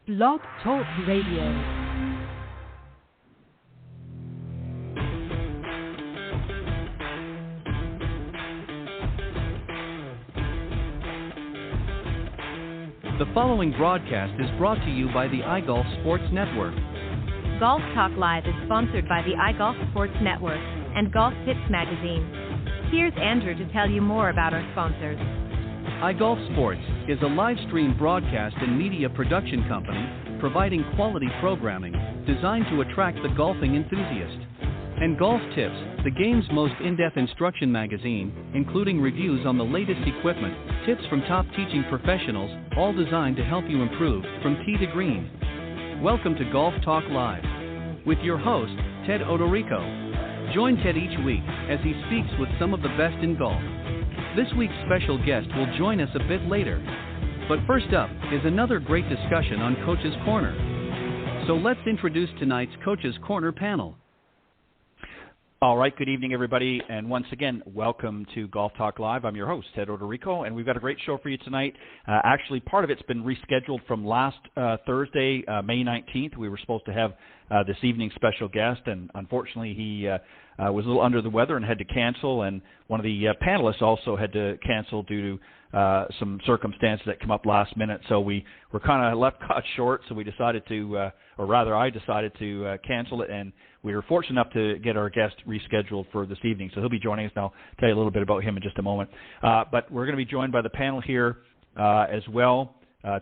Blog Talk Radio. The following broadcast is brought to you by the iGolf Sports Network. Golf Talk Live is sponsored by the iGolf Sports Network and Golf Tips Magazine. Here's Andrew to tell you more about our sponsors. iGolf Sports is a live stream broadcast and media production company providing quality programming designed to attract the golfing enthusiast. And Golf Tips, the game's most in-depth instruction magazine, including reviews on the latest equipment, tips from top teaching professionals, all designed to help you improve from tee to green. Welcome to Golf Talk Live with your host, Ted Odorico. Join Ted each week as he speaks with some of the best in golf. This week's special guest will join us a bit later. But first up is another great discussion on Coach's Corner. So let's introduce tonight's Coach's Corner panel. All right, good evening, everybody, and once again, welcome to Golf Talk Live. I'm your host, Ted Odorico, and we've got a great show for you tonight. Actually, part of it's been rescheduled from last Thursday, May 19th. We were supposed to have this evening's special guest, and unfortunately, he was a little under the weather and had to cancel, and one of the panelists also had to cancel due to some circumstances that come up last minute. So we were kind of left caught short, so we decided to, or rather I decided to cancel it, and we were fortunate enough to get our guest rescheduled for this evening. So he'll be joining us, and I'll tell you a little bit about him in just a moment. But we're going to be joined by the panel here as well.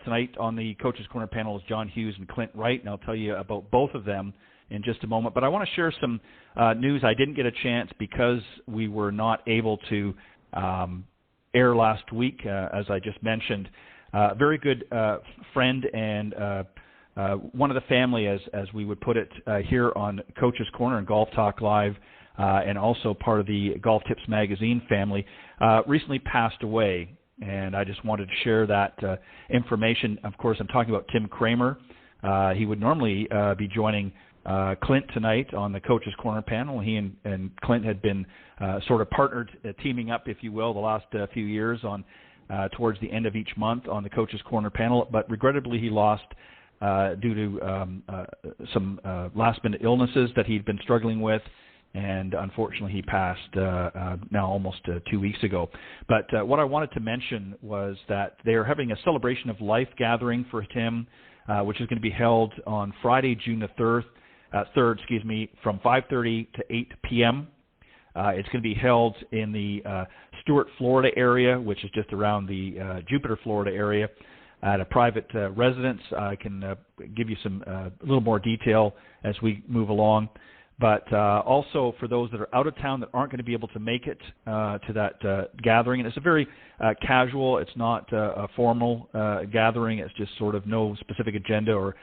Tonight on the Coach's Corner panel is John Hughes and Clint Wright, and I'll tell you about both of them in just a moment. But I want to share some news. I didn't get a chance because we were not able to air last week, as I just mentioned. Very good friend and one of the family, as we would put it, here on Coach's Corner and Golf Talk Live, and also part of the Golf Tips Magazine family, recently passed away. And I just wanted to share that information. Of course, I'm talking about Tim Kramer. He would normally be joining Clint tonight on the Coach's Corner panel. He and Clint had been sort of partnered, teaming up, if you will, the last few years on towards the end of each month on the Coach's Corner panel. But regrettably, he lost due to some last-minute illnesses that he'd been struggling with, and unfortunately he passed now almost 2 weeks ago. But what I wanted to mention was that they are having a celebration of life gathering for Tim, which is going to be held on Friday, June the 3rd, from 5:30 to 8 p.m. It's going to be held in the Stuart, Florida area, which is just around the Jupiter, Florida area, at a private residence. I can give you some a little more detail as we move along. But also for those that are out of town that aren't going to be able to make it to that gathering, and it's a very casual, it's not a formal gathering. It's just sort of no specific agenda or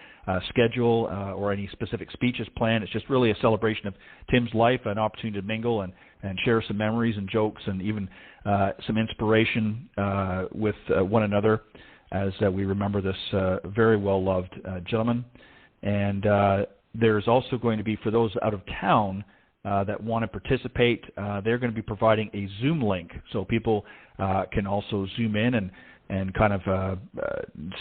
schedule or any specific speeches planned. It's just really a celebration of Tim's life, an opportunity to mingle and share some memories and jokes and even some inspiration with one another as we remember this very well-loved gentleman. And there's also going to be, for those out of town that want to participate, they're going to be providing a Zoom link, so people can also Zoom in and kind of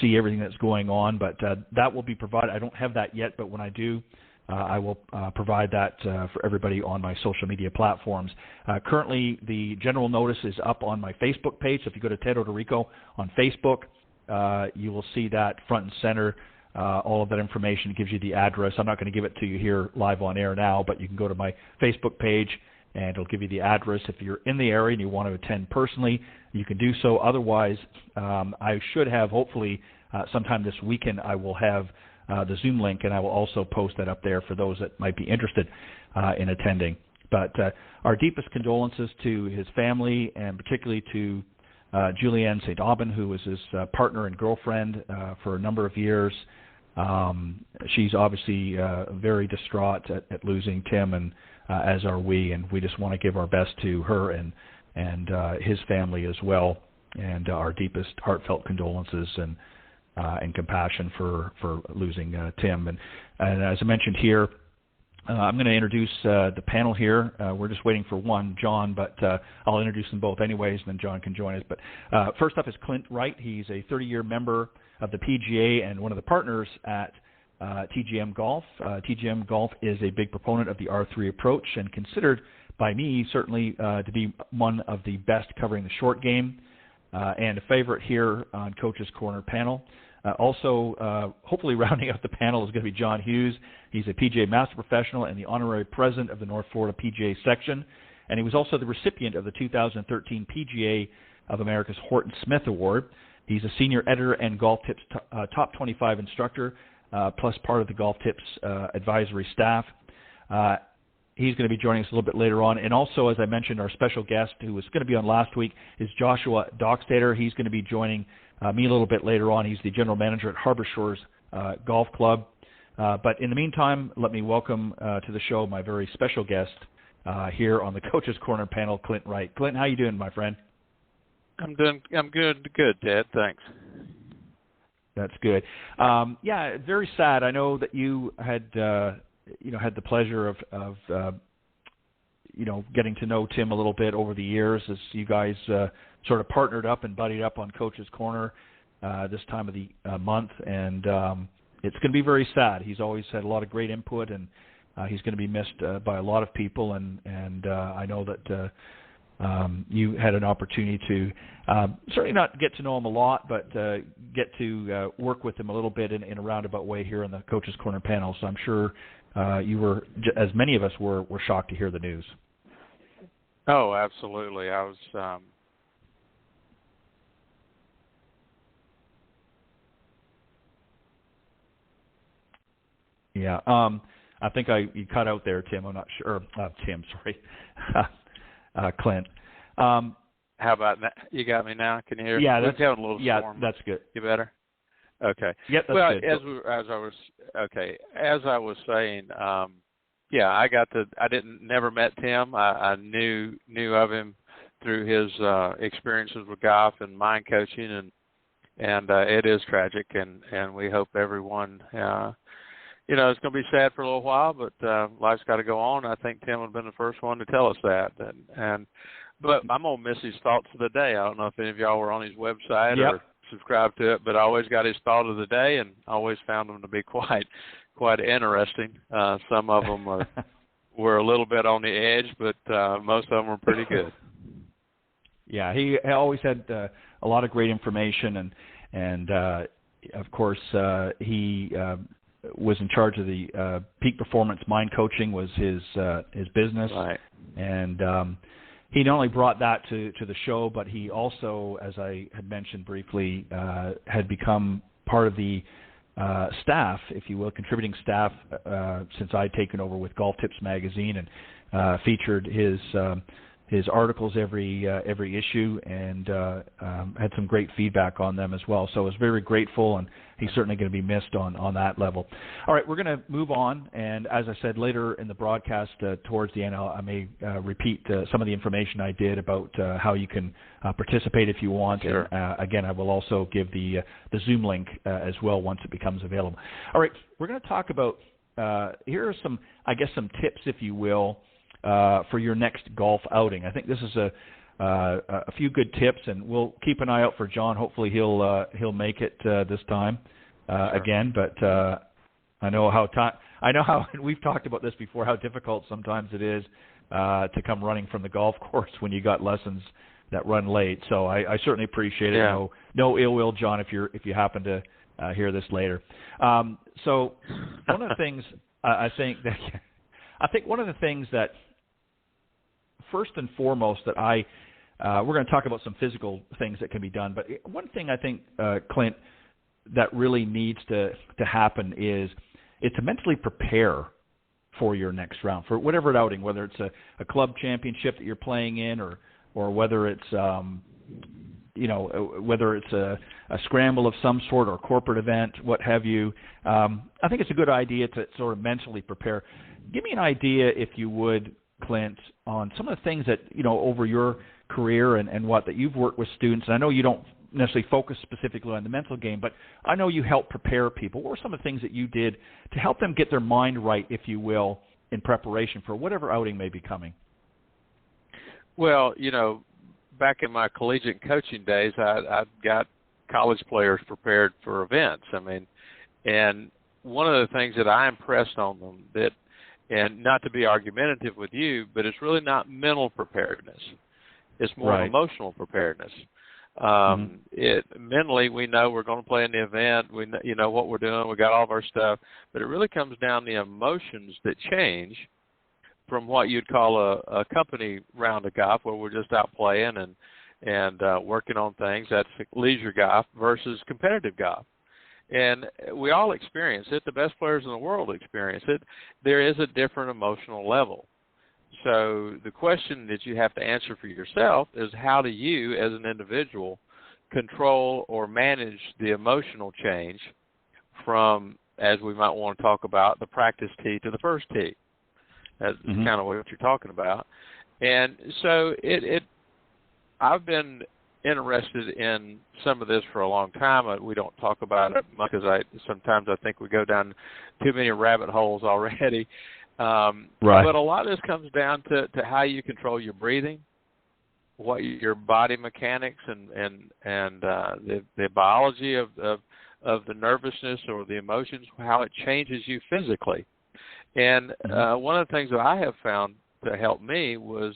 see everything that's going on. But that will be provided. I don't have that yet, but when I do, I will provide that for everybody on my social media platforms. Currently, the general notice is up on my Facebook page. So if you go to Ted Odorico on Facebook, you will see that front and center. All of that information gives you the address. I'm not going to give it to you here live on air now, but you can go to my Facebook page and it'll give you the address. If you're in the area and you want to attend personally, you can do so. Otherwise, I should have, hopefully, sometime this weekend, I will have the Zoom link, and I will also post that up there for those that might be interested in attending. But our deepest condolences to his family, and particularly to Julianne St. Aubin, who was his partner and girlfriend for a number of years. She's obviously very distraught at losing Tim, and as are we, and we just want to give our best to her and his family as well, and our deepest heartfelt condolences and compassion for losing Tim. And as I mentioned here, I'm going to introduce the panel here. We're just waiting for one, John, but I'll introduce them both anyways, and then John can join us. But first up is Clint Wright. He's a 30-year member of the PGA and one of the partners at TGM Golf. TGM Golf is a big proponent of the R3 approach and considered by me certainly to be one of the best covering the short game and a favorite here on Coach's Corner panel. Also, hopefully rounding out the panel is going to be John Hughes. He's a PGA Master Professional and the Honorary President of the North Florida PGA Section, and he was also the recipient of the 2013 PGA of America's Horton Smith Award. He's a Senior Editor and Golf Tips Top 25 Instructor, plus part of the Golf Tips advisory staff. He's going to be joining us a little bit later on. And also, as I mentioned, our special guest who was going to be on last week is Joshua Doxtator. He's going to be joining me a little bit later on. He's the General Manager at Harbor Shores Golf Club. But in the meantime, let me welcome to the show my very special guest here on the Coach's Corner panel, Clint Wright. Clint, how you doing, my friend? I'm good, Ted. Thanks. That's good. Yeah, very sad. I know that you had had the pleasure of getting to know Tim a little bit over the years as you guys sort of partnered up and buddied up on Coach's Corner this time of the month, and it's going to be very sad. He's always had a lot of great input, and he's going to be missed by a lot of people, and I know that you had an opportunity to certainly not get to know him a lot, but get to work with him a little bit in a roundabout way here on the Coach's Corner panel. So I'm sure you were, as many of us were shocked to hear the news. Oh, absolutely. I was. Yeah. I think you cut out there, Tim. I'm not sure. Tim, sorry. Clint. How about that? You got me now? Can you hear? Yeah, that's having a little storm. That's good. You better. Okay. Yep, that's well, good. As I was saying, I never met Tim. I knew of him through his experiences with golf and mind coaching, and it is tragic, and we hope everyone. It's going to be sad for a little while, but life's got to go on. I think Tim would have been the first one to tell us that. But I'm going to miss his thoughts of the day. I don't know if any of y'all were on his website or subscribed to it, but I always got his thought of the day and always found them to be quite interesting. Some of them were a little bit on the edge, but most of them were pretty good. Yeah, he always had a lot of great information, and of course he was in charge of the Peak Performance Mind Coaching was his business, right. And he not only brought that to the show, but he also, as I had mentioned briefly, had become part of the staff, if you will, contributing staff since I'd taken over with Golf Tips magazine, and featured his articles every issue, and had some great feedback on them as well. So I was very grateful, and he's certainly going to be missed on that level. All right, we're going to move on, and as I said, later in the broadcast, towards the end, I may repeat some of the information I did about how you can participate if you want. Sure. And, again, I will also give the Zoom link as well once it becomes available. All right, we're going to talk about, here are some tips, if you will, for your next golf outing. I think this is a few good tips, and we'll keep an eye out for John. Hopefully he'll make it this time again. But I know how we've talked about this before, how difficult sometimes it is to come running from the golf course when you got lessons that run late. So I certainly appreciate it. Yeah. No ill will, John, if you happen to hear this later. So one of the things I think one of the things that first and foremost that we're going to talk about some physical things that can be done, but one thing I think, Clint, that really needs to happen is to mentally prepare for your next round, for whatever outing, whether it's a club championship that you're playing in, or whether it's whether it's a scramble of some sort or a corporate event, what have you. I think it's a good idea to sort of mentally prepare. Give me an idea, if you would, Clint, on some of the things that, over your career and that you've worked with students. And I know you don't necessarily focus specifically on the mental game, but I know you help prepare people. What were some of the things that you did to help them get their mind right, if you will, in preparation for whatever outing may be coming? Well, back in my collegiate coaching days, I got college players prepared for events. And one of the things that I impressed on them and not to be argumentative with you, but it's really not mental preparedness. It's more emotional preparedness. Mentally, we know we're going to play in the event. We know what we're doing. We got all of our stuff, but it really comes down to the emotions that change from what you'd call a company round of golf, where we're just out playing and working on things. That's leisure golf versus competitive golf. And we all experience it. The best players in the world experience it. There is a different emotional level. So the question that you have to answer for yourself is, how do you, as an individual, control or manage the emotional change from, as we might want to talk about, the practice tee to the first tee? That's kind of what you're talking about. And so I've been interested in some of this for a long time. We don't talk about it much because sometimes I think we go down too many rabbit holes already. But a lot of this comes down to how you control your breathing, what your body mechanics and the biology of the nervousness or the emotions, how it changes you physically. And one of the things that I have found to help me was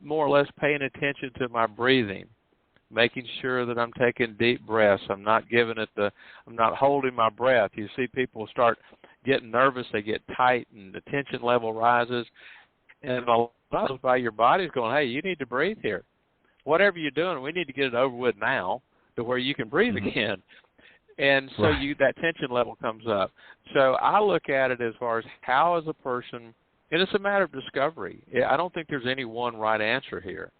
more or less paying attention to my breathing, making sure that I'm taking deep breaths. I'm not I'm not holding my breath. You see people start getting nervous, they get tight, and the tension level rises. And a lot of by your body's going, hey, you need to breathe here. Whatever you're doing, we need to get it over with now to where you can breathe again. And so that tension level comes up. So I look at it as far as how as a person, and it's a matter of discovery. I don't think there's any one right answer here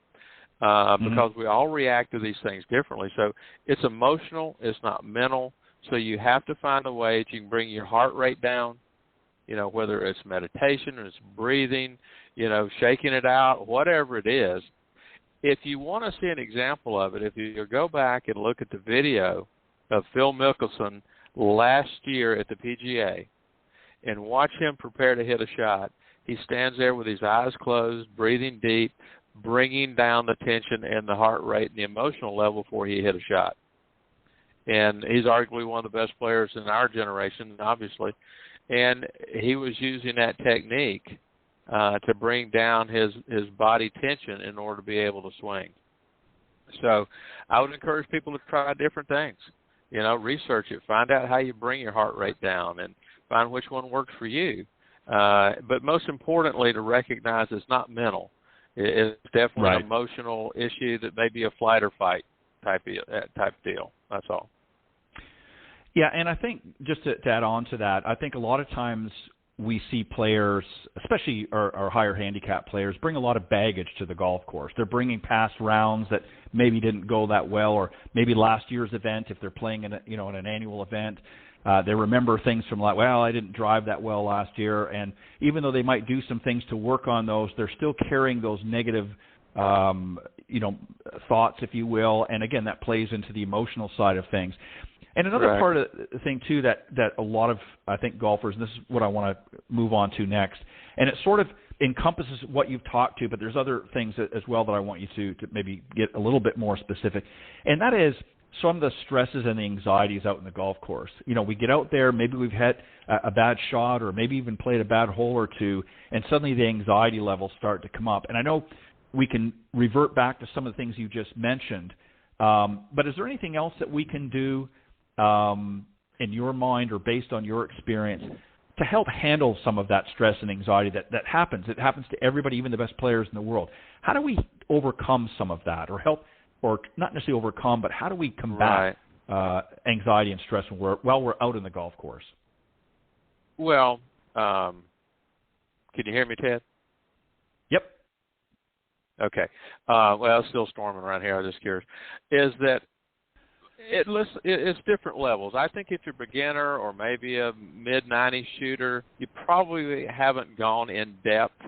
because we all react to these things differently. So it's emotional, it's not mental. So you have to find a way that you can bring your heart rate down, whether it's meditation or it's breathing, shaking it out, whatever it is. If you want to see an example of it, if you go back and look at the video of Phil Mickelson last year at the PGA and watch him prepare to hit a shot, he stands there with his eyes closed, breathing deep, bringing down the tension and the heart rate and the emotional level before he hit a shot. And he's arguably one of the best players in our generation, obviously. And he was using that technique to bring down his body tension in order to be able to swing. So I would encourage people to try different things. Research it. Find out how you bring your heart rate down and find which one works for you. But most importantly, to recognize it's not mental. It's definitely an emotional issue that may be a flight or fight type deal. That's all. Yeah, and I think just to add on to that, I think a lot of times we see players, especially our higher handicap players, bring a lot of baggage to the golf course. They're bringing past rounds that maybe didn't go that well, or maybe last year's event if they're playing in an annual event. They remember things from like, well, I didn't drive that well last year, and even though they might do some things to work on those, they're still carrying those negative thoughts, if you will, and again, that plays into the emotional side of things. And another part of the thing, too, that a lot of, I think, golfers, and this is what I want to move on to next, and it sort of encompasses what you've talked to, but there's other things as well that I want you to maybe get a little bit more specific, and that is some of the stresses and the anxieties out in the golf course. We get out there, maybe we've hit a bad shot or maybe even played a bad hole or two, and suddenly the anxiety levels start to come up. And I know we can revert back to some of the things you just mentioned, but is there anything else that we can do in your mind or based on your experience to help handle some of that stress and anxiety that happens? It happens to everybody, even the best players in the world. How do we overcome some of that, or help, or not necessarily overcome, but how do we combat anxiety and stress while we're out in the golf course? Well, can you hear me, Ted? Yep. Okay. Well, it's still storming around here. I was just curious. Is that it's different levels. I think if you're a beginner or maybe a mid-90s shooter, you probably haven't gone in depth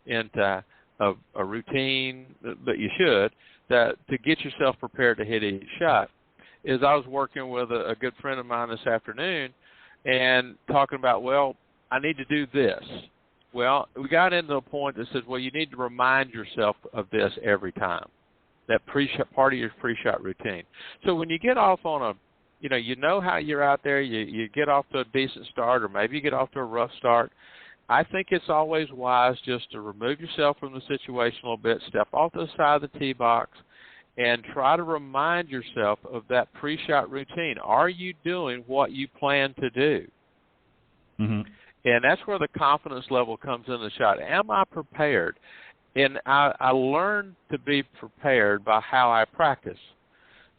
into a routine, but you should, to get yourself prepared to hit each shot. I was working with a good friend of mine this afternoon and talking about, well, I need to do this. Well, we got into a point that says, well, you need to remind yourself of this every time, that part of your pre-shot routine. So when you get off on a, you know how you're out there, you get off to a decent start, or maybe you get off to a rough start, I think it's always wise just to remove yourself from the situation a little bit, step off to the side of the tee box, and try to remind yourself of that pre-shot routine. Are you doing what you plan to do? Mm-hmm. And that's where the confidence level comes in the shot. Am I prepared? And I learned to be prepared by how I practice.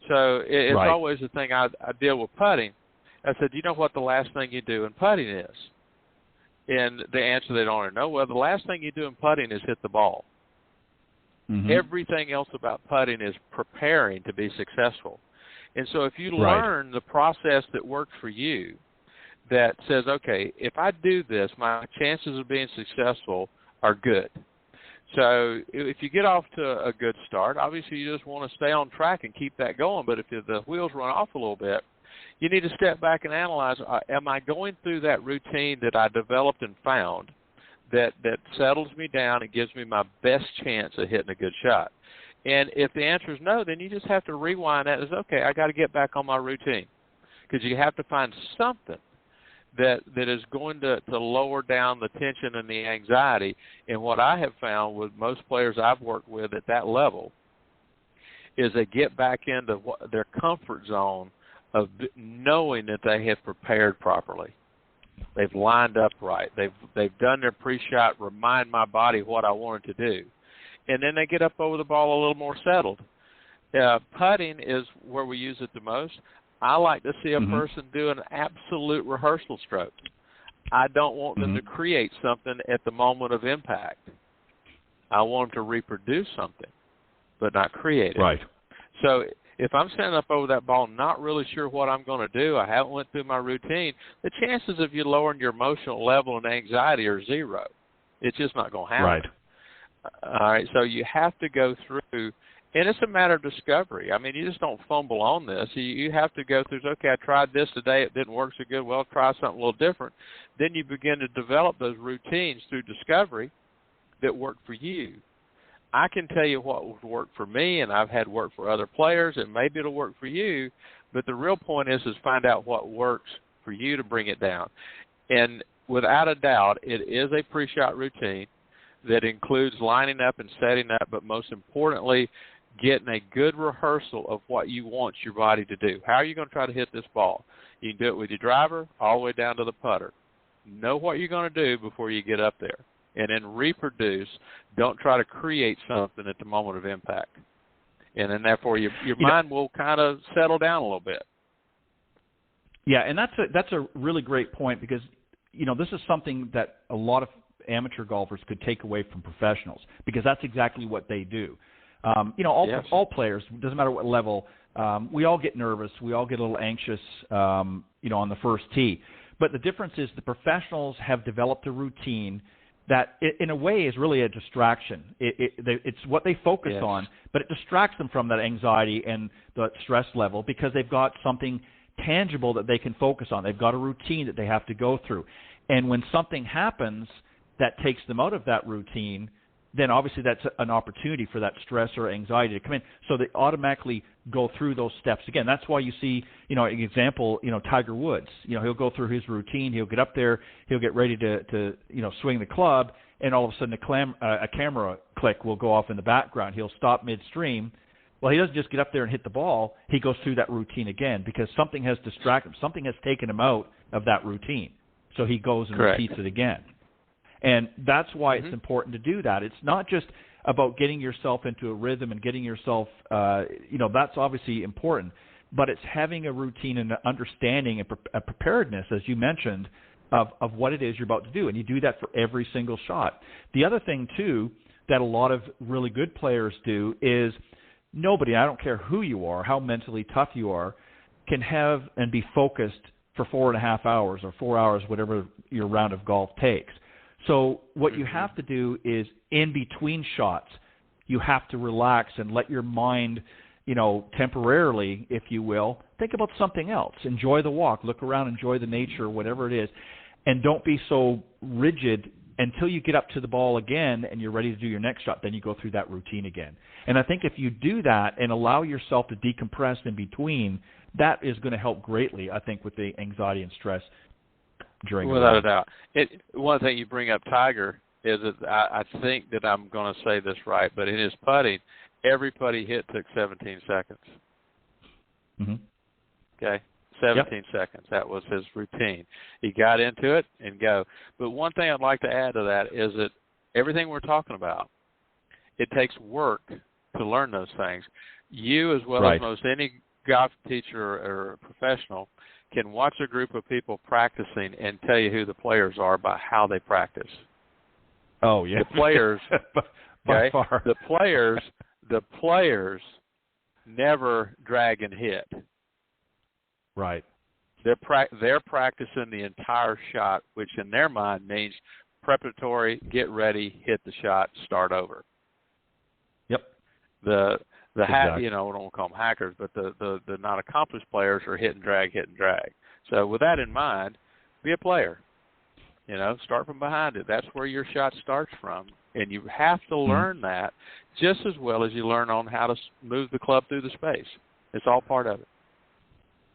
So it's right. always the thing I deal with putting. I said, you know what the last thing you do in putting is? And the answer they don't want to know, well, the last thing you do in putting is hit the ball. Mm-hmm. Everything else about putting is preparing to be successful. And so if you right. learn the process that works for you, that says, okay, if I do this, my chances of being successful are good. So if you get off to a good start, obviously you just want to stay on track and keep that going. But if the wheels run off a little bit, you need to step back and analyze, am I going through that routine that I developed and found that settles me down and gives me my best chance of hitting a good shot? And if the answer is no, then you just have to rewind that as, okay, I got to get back on my routine. Because you have to find something that is going to lower down the tension and the anxiety. And what I have found with most players I've worked with at that level is they get back into their comfort zone of knowing that they have prepared properly. They've lined up right. They've done their pre-shot, remind my body what I wanted to do. And then they get up over the ball a little more settled. Putting is where we use it the most. I like to see a mm-hmm. person do an absolute rehearsal stroke. I don't want them mm-hmm. to create something at the moment of impact. I want them to reproduce something, but not create it. Right. So if I'm standing up over that ball not really sure what I'm going to do, I haven't went through my routine, the chances of you lowering your emotional level and anxiety are zero. It's just not going to happen. Right. All right, so you have to go through, and it's a matter of discovery. I mean, you just don't fumble on this. You have to go through, okay, I tried this today, it didn't work so good, well, try something a little different. Then you begin to develop those routines through discovery that work for you. I can tell you what would work for me, and I've had work for other players, and maybe it'll work for you, but the real point is find out what works for you to bring it down. And without a doubt, it is a pre-shot routine that includes lining up and setting up, but most importantly, getting a good rehearsal of what you want your body to do. How are you going to try to hit this ball? You can do it with your driver all the way down to the putter. Know what you're going to do before you get up there, and then reproduce. Don't try to create something at the moment of impact. And then therefore your mind will kind of settle down a little bit. Yeah, and that's a really great point because, this is something that a lot of amateur golfers could take away from professionals because that's exactly what they do. All players, doesn't matter what level, we all get nervous. We all get a little anxious, on the first tee. But the difference is the professionals have developed a routine that, in a way, is really a distraction. It's what they focus on, but it distracts them from that anxiety and the stress level because they've got something tangible that they can focus on. They've got a routine that they have to go through. And when something happens that takes them out of that routine, then obviously that's an opportunity for that stress or anxiety to come in. So they automatically go through those steps. Again, that's why you see, an example, Tiger Woods. He'll go through his routine. He'll get up there. He'll get ready to swing the club, and all of a sudden a camera click will go off in the background. He'll stop midstream. Well, he doesn't just get up there and hit the ball. He goes through that routine again because something has distracted him. Something has taken him out of that routine. So he goes and repeats it again. And that's why it's important to do that. It's not just about getting yourself into a rhythm and getting yourself, that's obviously important, but it's having a routine and an understanding and a preparedness, as you mentioned, of what it is you're about to do. And you do that for every single shot. The other thing, too, that a lot of really good players do is nobody, I don't care who you are, how mentally tough you are, can have and be focused for 4.5 hours or 4 hours, whatever your round of golf takes. So what you have to do is in between shots, you have to relax and let your mind, temporarily, if you will, think about something else. Enjoy the walk, look around, enjoy the nature, whatever it is. and don't be so rigid until you get up to the ball again and you're ready to do your next shot. Then you go through that routine again. And I think if you do that and allow yourself to decompress in between, that is going to help greatly, I think, with the anxiety and stress during the Without run. a doubt. One thing you bring up, Tiger, is that I think that I'm going to say this right, but in his putting, every putt he hit took 17 seconds. Mm-hmm. Okay? 17 seconds. That was his routine. He got into it and go. But one thing I'd like to add to that is that everything we're talking about, it takes work to learn those things. You, as well as most any golf teacher or professional, can watch a group of people practicing and tell you who the players are by how they practice. Oh, yeah. The players, by far. The players never drag and hit. Right. They're practicing the entire shot, which in their mind means preparatory, get ready, hit the shot, start over. Yep. The exactly. we don't call them hackers, but the not accomplished players are hit and drag. So with that in mind, be a player. Start from behind it. That's where your shot starts from, and you have to learn that just as well as you learn on how to move the club through the space. It's all part of it.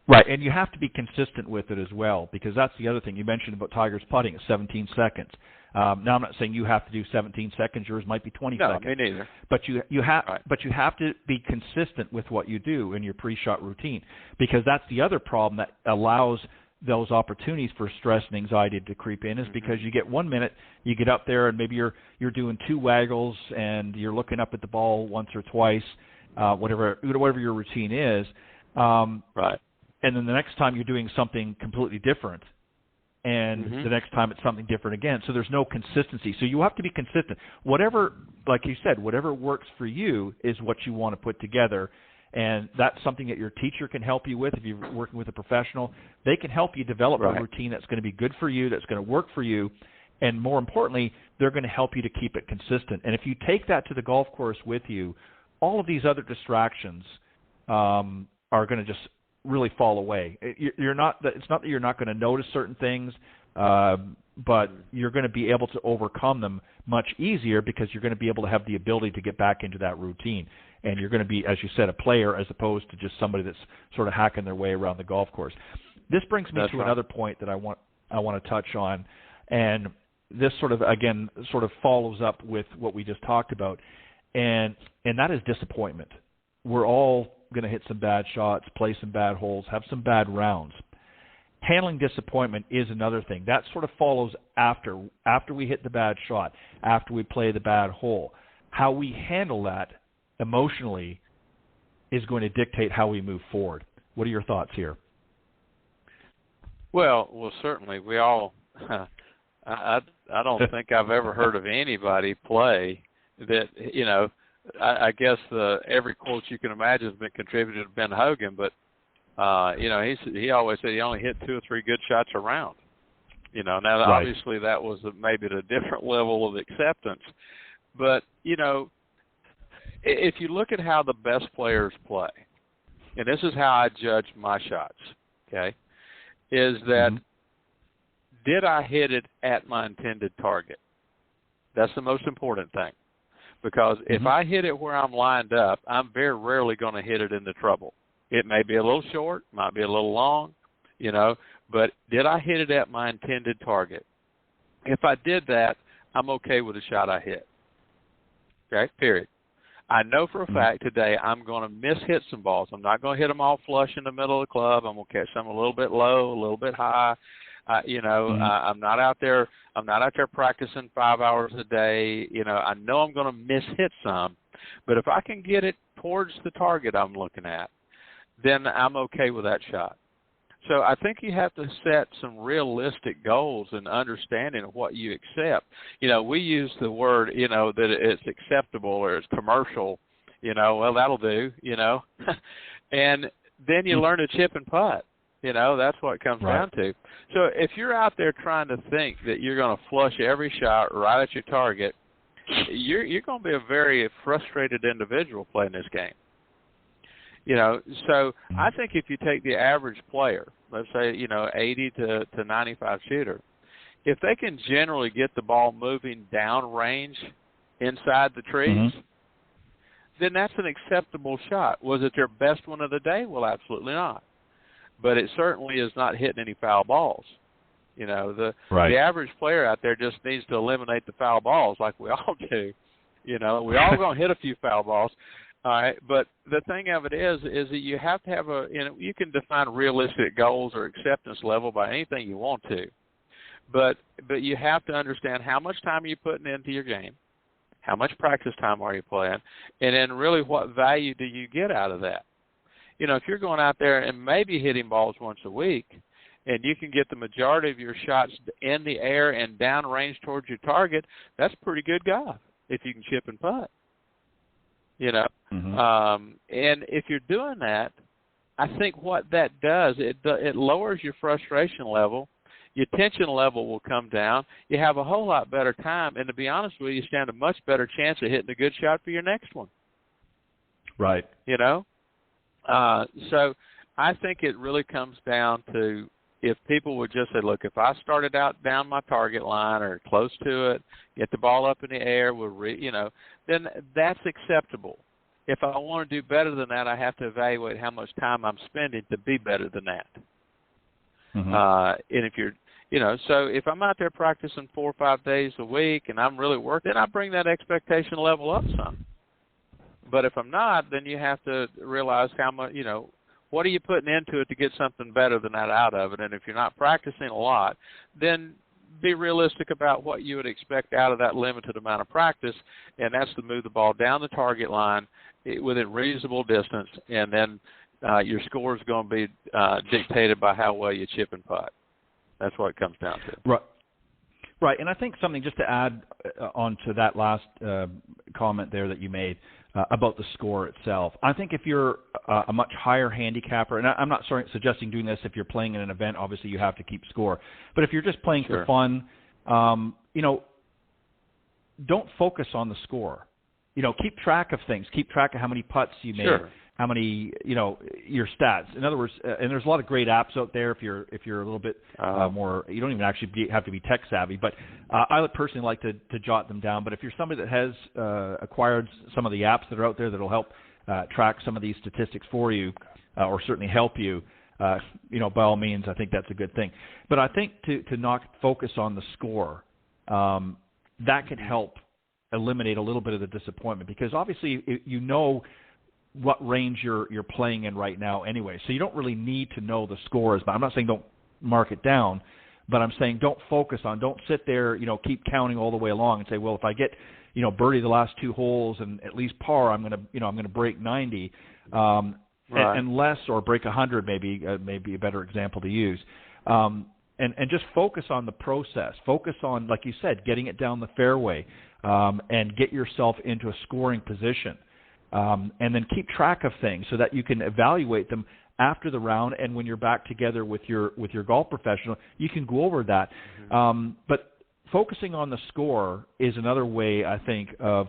Right, and you have to be consistent with it as well, because that's the other thing. You mentioned about Tiger's putting at 17 seconds. Now, I'm not saying you have to do 17 seconds. Yours might be 20 seconds. No, me neither. But you have to be consistent with what you do in your pre-shot routine, because that's the other problem that allows those opportunities for stress and anxiety to creep in, is because you get 1 minute, you get up there, and maybe you're doing 2 waggles, and you're looking up at the ball once or twice, whatever your routine is. Right. And then the next time you're doing something completely different, and the next time it's something different again. So there's no consistency. So you have to be consistent. Whatever, like you said, whatever works for you is what you want to put together. And that's something that your teacher can help you with. If you're working with a professional, they can help you develop a routine that's going to be good for you, that's going to work for you. And more importantly, they're going to help you to keep it consistent. And if you take that to the golf course with you, all of these other distractions are going to just really fall away. It's not that you're not going to notice certain things, but you're going to be able to overcome them much easier, because you're going to be able to have the ability to get back into that routine. And you're going to be, as you said, a player as opposed to just somebody that's sort of hacking their way around the golf course. This brings me to another point that I want to touch on, and this sort of follows up with what we just talked about, and that is disappointment. We're all going to hit some bad shots, play some bad holes, have some bad rounds. Handling disappointment is another thing. That sort of follows after we hit the bad shot, after we play the bad hole. How we handle that emotionally is going to dictate how we move forward. What are your thoughts here? Well, certainly we all. I don't think I've ever heard of anybody play that I guess every quote you can imagine has been contributed to Ben Hogan, but he always said he only hit 2 or 3 good shots a round. Now obviously that was maybe at a different level of acceptance, but if you look at how the best players play, and this is how I judge my shots, okay, is that did I hit it at my intended target? That's the most important thing. Because if I hit it where I'm lined up, I'm very rarely going to hit it into trouble. It may be a little short, might be a little long, but did I hit it at my intended target? If I did that, I'm okay with the shot I hit. Okay, period. I know for a fact today I'm going to miss-hit some balls. I'm not going to hit them all flush in the middle of the club. I'm going to catch some a little bit low, a little bit high. I'm not out there. I'm not out there practicing 5 hours a day. I know I'm going to miss-hit some, but if I can get it towards the target I'm looking at, then I'm okay with that shot. So I think you have to set some realistic goals and understanding of what you accept. We use the word, that it's acceptable or it's commercial. Well, that'll do. And then you learn to chip and putt. That's what it comes down to. So if you're out there trying to think that you're going to flush every shot right at your target, you're going to be a very frustrated individual playing this game. So I think if you take the average player, let's say, 80 to 95 shooter, if they can generally get the ball moving downrange inside the trees, then that's an acceptable shot. Was it their best one of the day? Well, absolutely not. But it certainly is not hitting any foul balls. You know, the average player out there just needs to eliminate the foul balls like we all do. You know, we all going to hit a few foul balls. All right, but the thing of it is that you have to have you can define realistic goals or acceptance level by anything you want to. But you have to understand how much time are you putting into your game, how much practice time are you playing, and then really what value do you get out of that? You know, if you're going out there and maybe hitting balls once a week, and you can get the majority of your shots in the air and downrange towards your target, that's pretty good golf if you can chip and putt. You know, and if you're doing that, I think what that does, it lowers your frustration level. Your tension level will come down. You have a whole lot better time, and to be honest with you, you stand a much better chance of hitting a good shot for your next one. Right. You know? So I think it really comes down to if people would just say, look, if I started out down my target line or close to it, get the ball up in the air, then that's acceptable. If I want to do better than that, I have to evaluate how much time I'm spending to be better than that. And if you're, so if I'm out there practicing 4 or 5 days a week and I'm really working, then I bring that expectation level up some. But if I'm not, then you have to realize how much, what are you putting into it to get something better than that out of it? And if you're not practicing a lot, then be realistic about what you would expect out of that limited amount of practice, and that's to move the ball down the target line within reasonable distance, and then your score is going to be dictated by how well you chip and putt. That's what it comes down to. Right, and I think something just to add on to that last comment there that you made about the score itself. I think if you're a much higher handicapper, and I'm not suggesting doing this if you're playing in an event, obviously you have to keep score. But if you're just playing for fun, don't focus on the score. Keep track of things. Keep track of how many putts you made, how many, your stats. In other words, and there's a lot of great apps out there if you're a little bit more, you don't even actually have to be tech savvy, but I would personally like to jot them down. But if you're somebody that has acquired some of the apps that are out there that will help track some of these statistics for you or certainly help you, by all means, I think that's a good thing. But I think to not focus on the score, that can help eliminate a little bit of the disappointment, because obviously what range you're playing in right now anyway. So you don't really need to know the scores. But I'm not saying don't mark it down, but I'm saying don't sit there, keep counting all the way along and say, well, if I get, birdie the last 2 holes and at least par, I'm going to break 90, unless, or break 100 maybe a better example to use. And just focus on the process. Focus on, like you said, getting it down the fairway, and get yourself into a scoring position. And then keep track of things so that you can evaluate them after the round, and when you're back together with your golf professional, you can go over that. But focusing on the score is another way, I think, of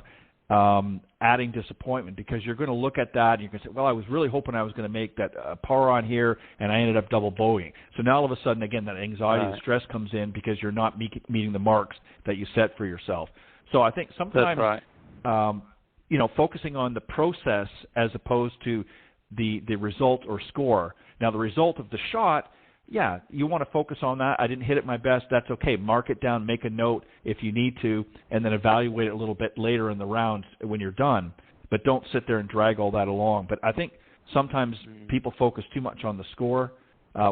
adding disappointment, because you're going to look at that and you're going to say, well, I was really hoping I was going to make that par on here, and I ended up double bogeying. So now all of a sudden, again, that anxiety and stress comes in because you're not meeting the marks that you set for yourself. So I think sometimes focusing on the process as opposed to the result or score. Now, the result of the shot, you want to focus on that. I didn't hit it my best. That's okay. Mark it down, make a note if you need to, and then evaluate it a little bit later in the round when you're done. But don't sit there and drag all that along. But I think sometimes people focus too much on the score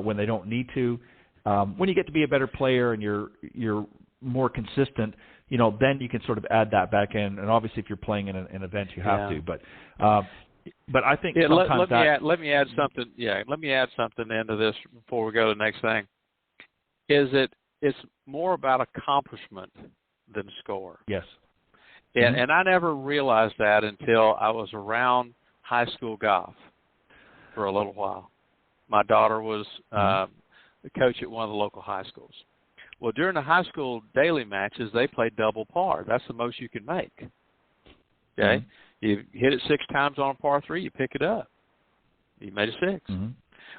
when they don't need to. When you get to be a better player and you're more consistent, then you can sort of add that back in. And obviously, if you're playing in an event, you have to. But I think sometimes let me add something. Yeah, let me add something into this before we go to the next thing. It's more about accomplishment than score. Yes. And I never realized that until I was around high school golf for a little while. My daughter was the coach at one of the local high schools. Well, during the high school daily matches, they play double par. That's the most you can make. Okay? You hit it 6 times on a par 3, you pick it up. You made a 6.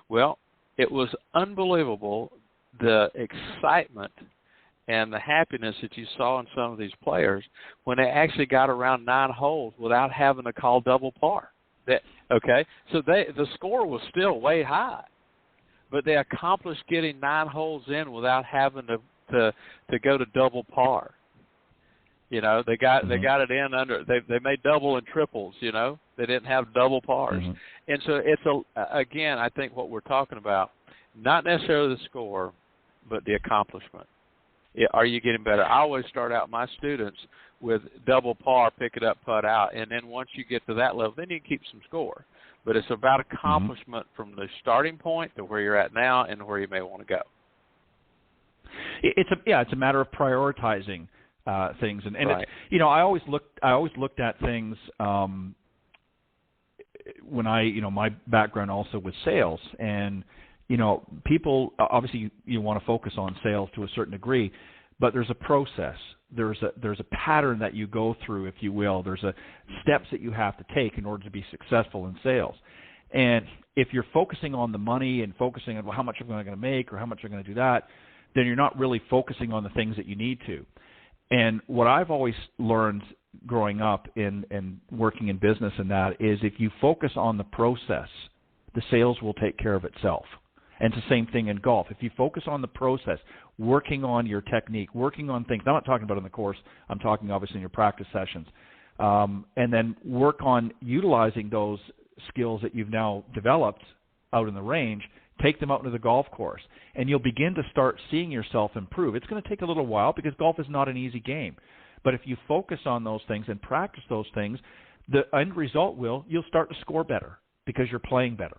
Well, it was unbelievable, the excitement and the happiness that you saw in some of these players when they actually got around 9 holes without having to call double par. So the score was still way high, but they accomplished getting 9 holes in without having to go to double par. They got it in under. They made double and triples. They didn't have double pars, and so it's again. I think what we're talking about, not necessarily the score, but the accomplishment. Are you getting better? I always start out my students with double par, pick it up, putt out, and then once you get to that level, then you keep some score. But it's about accomplishment from the starting point to where you're at now and where you may want to go. It's a matter of prioritizing things, and right. It's, I always looked at things when my background also was sales, and people obviously you want to focus on sales to a certain degree, but there's a process. There's a pattern that you go through, if you will. There's steps that you have to take in order to be successful in sales. And if you're focusing on the money and focusing on how much I'm going to make or how much I'm going to do that, then you're not really focusing on the things that you need to. And what I've always learned growing up and working in business and that is if you focus on the process, the sales will take care of itself. And it's the same thing in golf. If you focus on the process, working on your technique, working on things, I'm not talking about in the course, I'm talking obviously in your practice sessions, and then work on utilizing those skills that you've now developed out in the range, take them out into the golf course, and you'll begin to start seeing yourself improve. It's going to take a little while because golf is not an easy game. But if you focus on those things and practice those things, the end result you'll start to score better because you're playing better.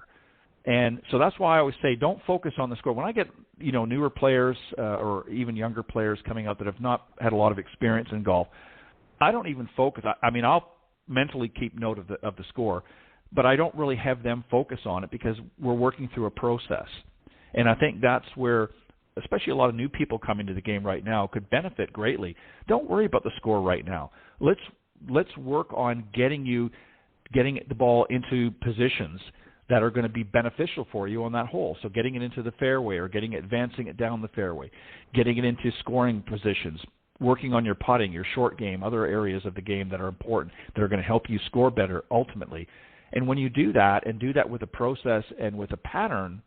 And so that's why I always say don't focus on the score. When I get newer players or even younger players coming out that have not had a lot of experience in golf, I don't even focus. I mean, I'll mentally keep note of the score, but I don't really have them focus on it because we're working through a process. And I think that's where, especially a lot of new people coming to the game right now, could benefit greatly. Don't worry about the score right now. Let's work on getting the ball into positions that are going to be beneficial for you on that hole. So getting it into the fairway or advancing it down the fairway, getting it into scoring positions, working on your putting, your short game, other areas of the game that are important, that are going to help you score better ultimately. And when you do that and do that with a process and with a pattern,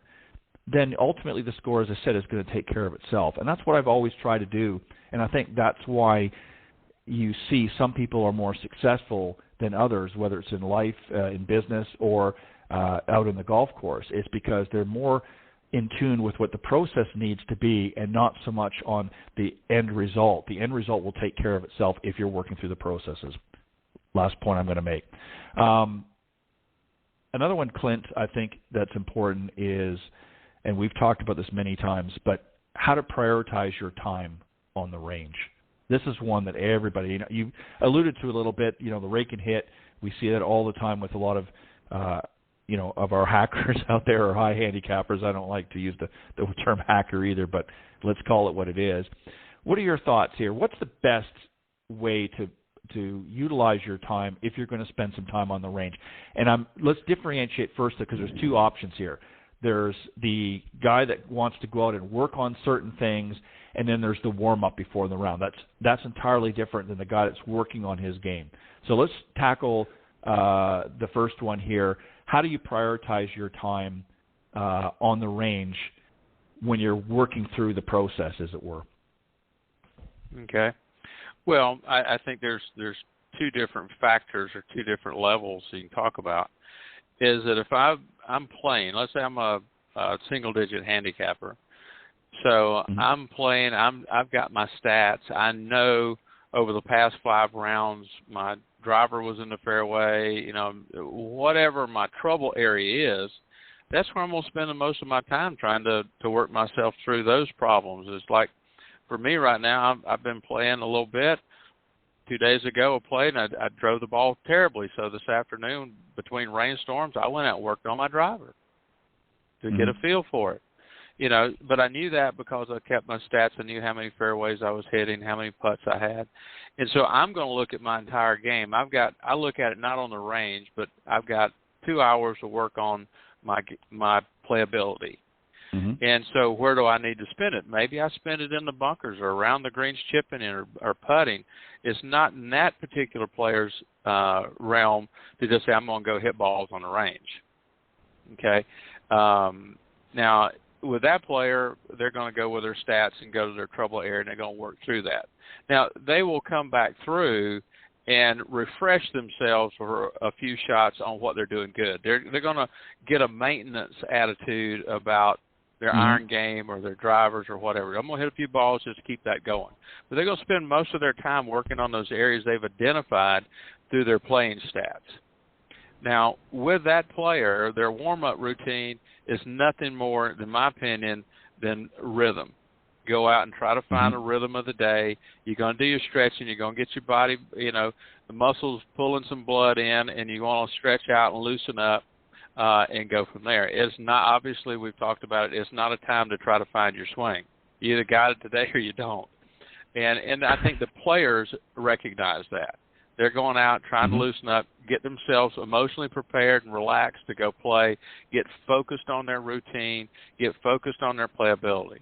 then ultimately the score, as I said, is going to take care of itself. And that's what I've always tried to do. And I think that's why you see some people are more successful than others, whether it's in life, in business, or out in the golf course. It's because they're more in tune with what the process needs to be and not so much on the end result. The end result will take care of itself if you're working through the processes. Last point I'm going to make. Another one, Clint, I think that's important is, and we've talked about this many times, but how to prioritize your time on the range. This is one that everybody, you alluded to a little bit, the rake and hit. We see that all the time with a lot of of our hackers out there or high handicappers. I don't like to use the term hacker either, but let's call it what it is. What are your thoughts here? What's the best way to utilize your time if you're going to spend some time on the range? And let's differentiate first because there's two options here. There's the guy that wants to go out and work on certain things, and then there's the warm-up before the round. That's entirely different than the guy that's working on his game. So let's tackle the first one here. How do you prioritize your time on the range when you're working through the process, as it were? Okay. Well, I think there's two different factors or two different levels you can talk about. Is that if I'm playing, let's say I'm a single-digit handicapper, so I'm playing, I've got my stats. I know over the past 5 rounds my driver was in the fairway, whatever my trouble area is, that's where I'm going to spend the most of my time trying to work myself through those problems. It's like for me right now, I've been playing a little bit. 2 days ago I played and I drove the ball terribly. So this afternoon between rainstorms, I went out and worked on my driver to get a feel for it. But I knew that because I kept my stats. I knew how many fairways I was hitting, how many putts I had. And so I'm going to look at my entire game. I look at it not on the range, but I've got 2 hours to work on my playability. And so where do I need to spend it? Maybe I spend it in the bunkers or around the greens chipping in or putting. It's not in that particular player's realm to just say, I'm going to go hit balls on the range. Okay? Now, with that player, they're going to go with their stats and go to their trouble area, and they're going to work through that. Now, they will come back through and refresh themselves for a few shots on what they're doing good. They're going to get a maintenance attitude about their iron game or their drivers or whatever. I'm going to hit a few balls just to keep that going. But they're going to spend most of their time working on those areas they've identified through their playing stats. Now, with that player, their warm-up routine is nothing more, in my opinion, than rhythm. Go out and try to find the rhythm of the day. You're going to do your stretching. You're going to get your body, the muscles pulling some blood in, and you want to stretch out and loosen up and go from there. It's not, obviously, we've talked about it, it's not a time to try to find your swing. You either got it today or you don't. And I think the players recognize that. They're going out trying to loosen up, get themselves emotionally prepared and relaxed to go play, get focused on their routine, get focused on their playability.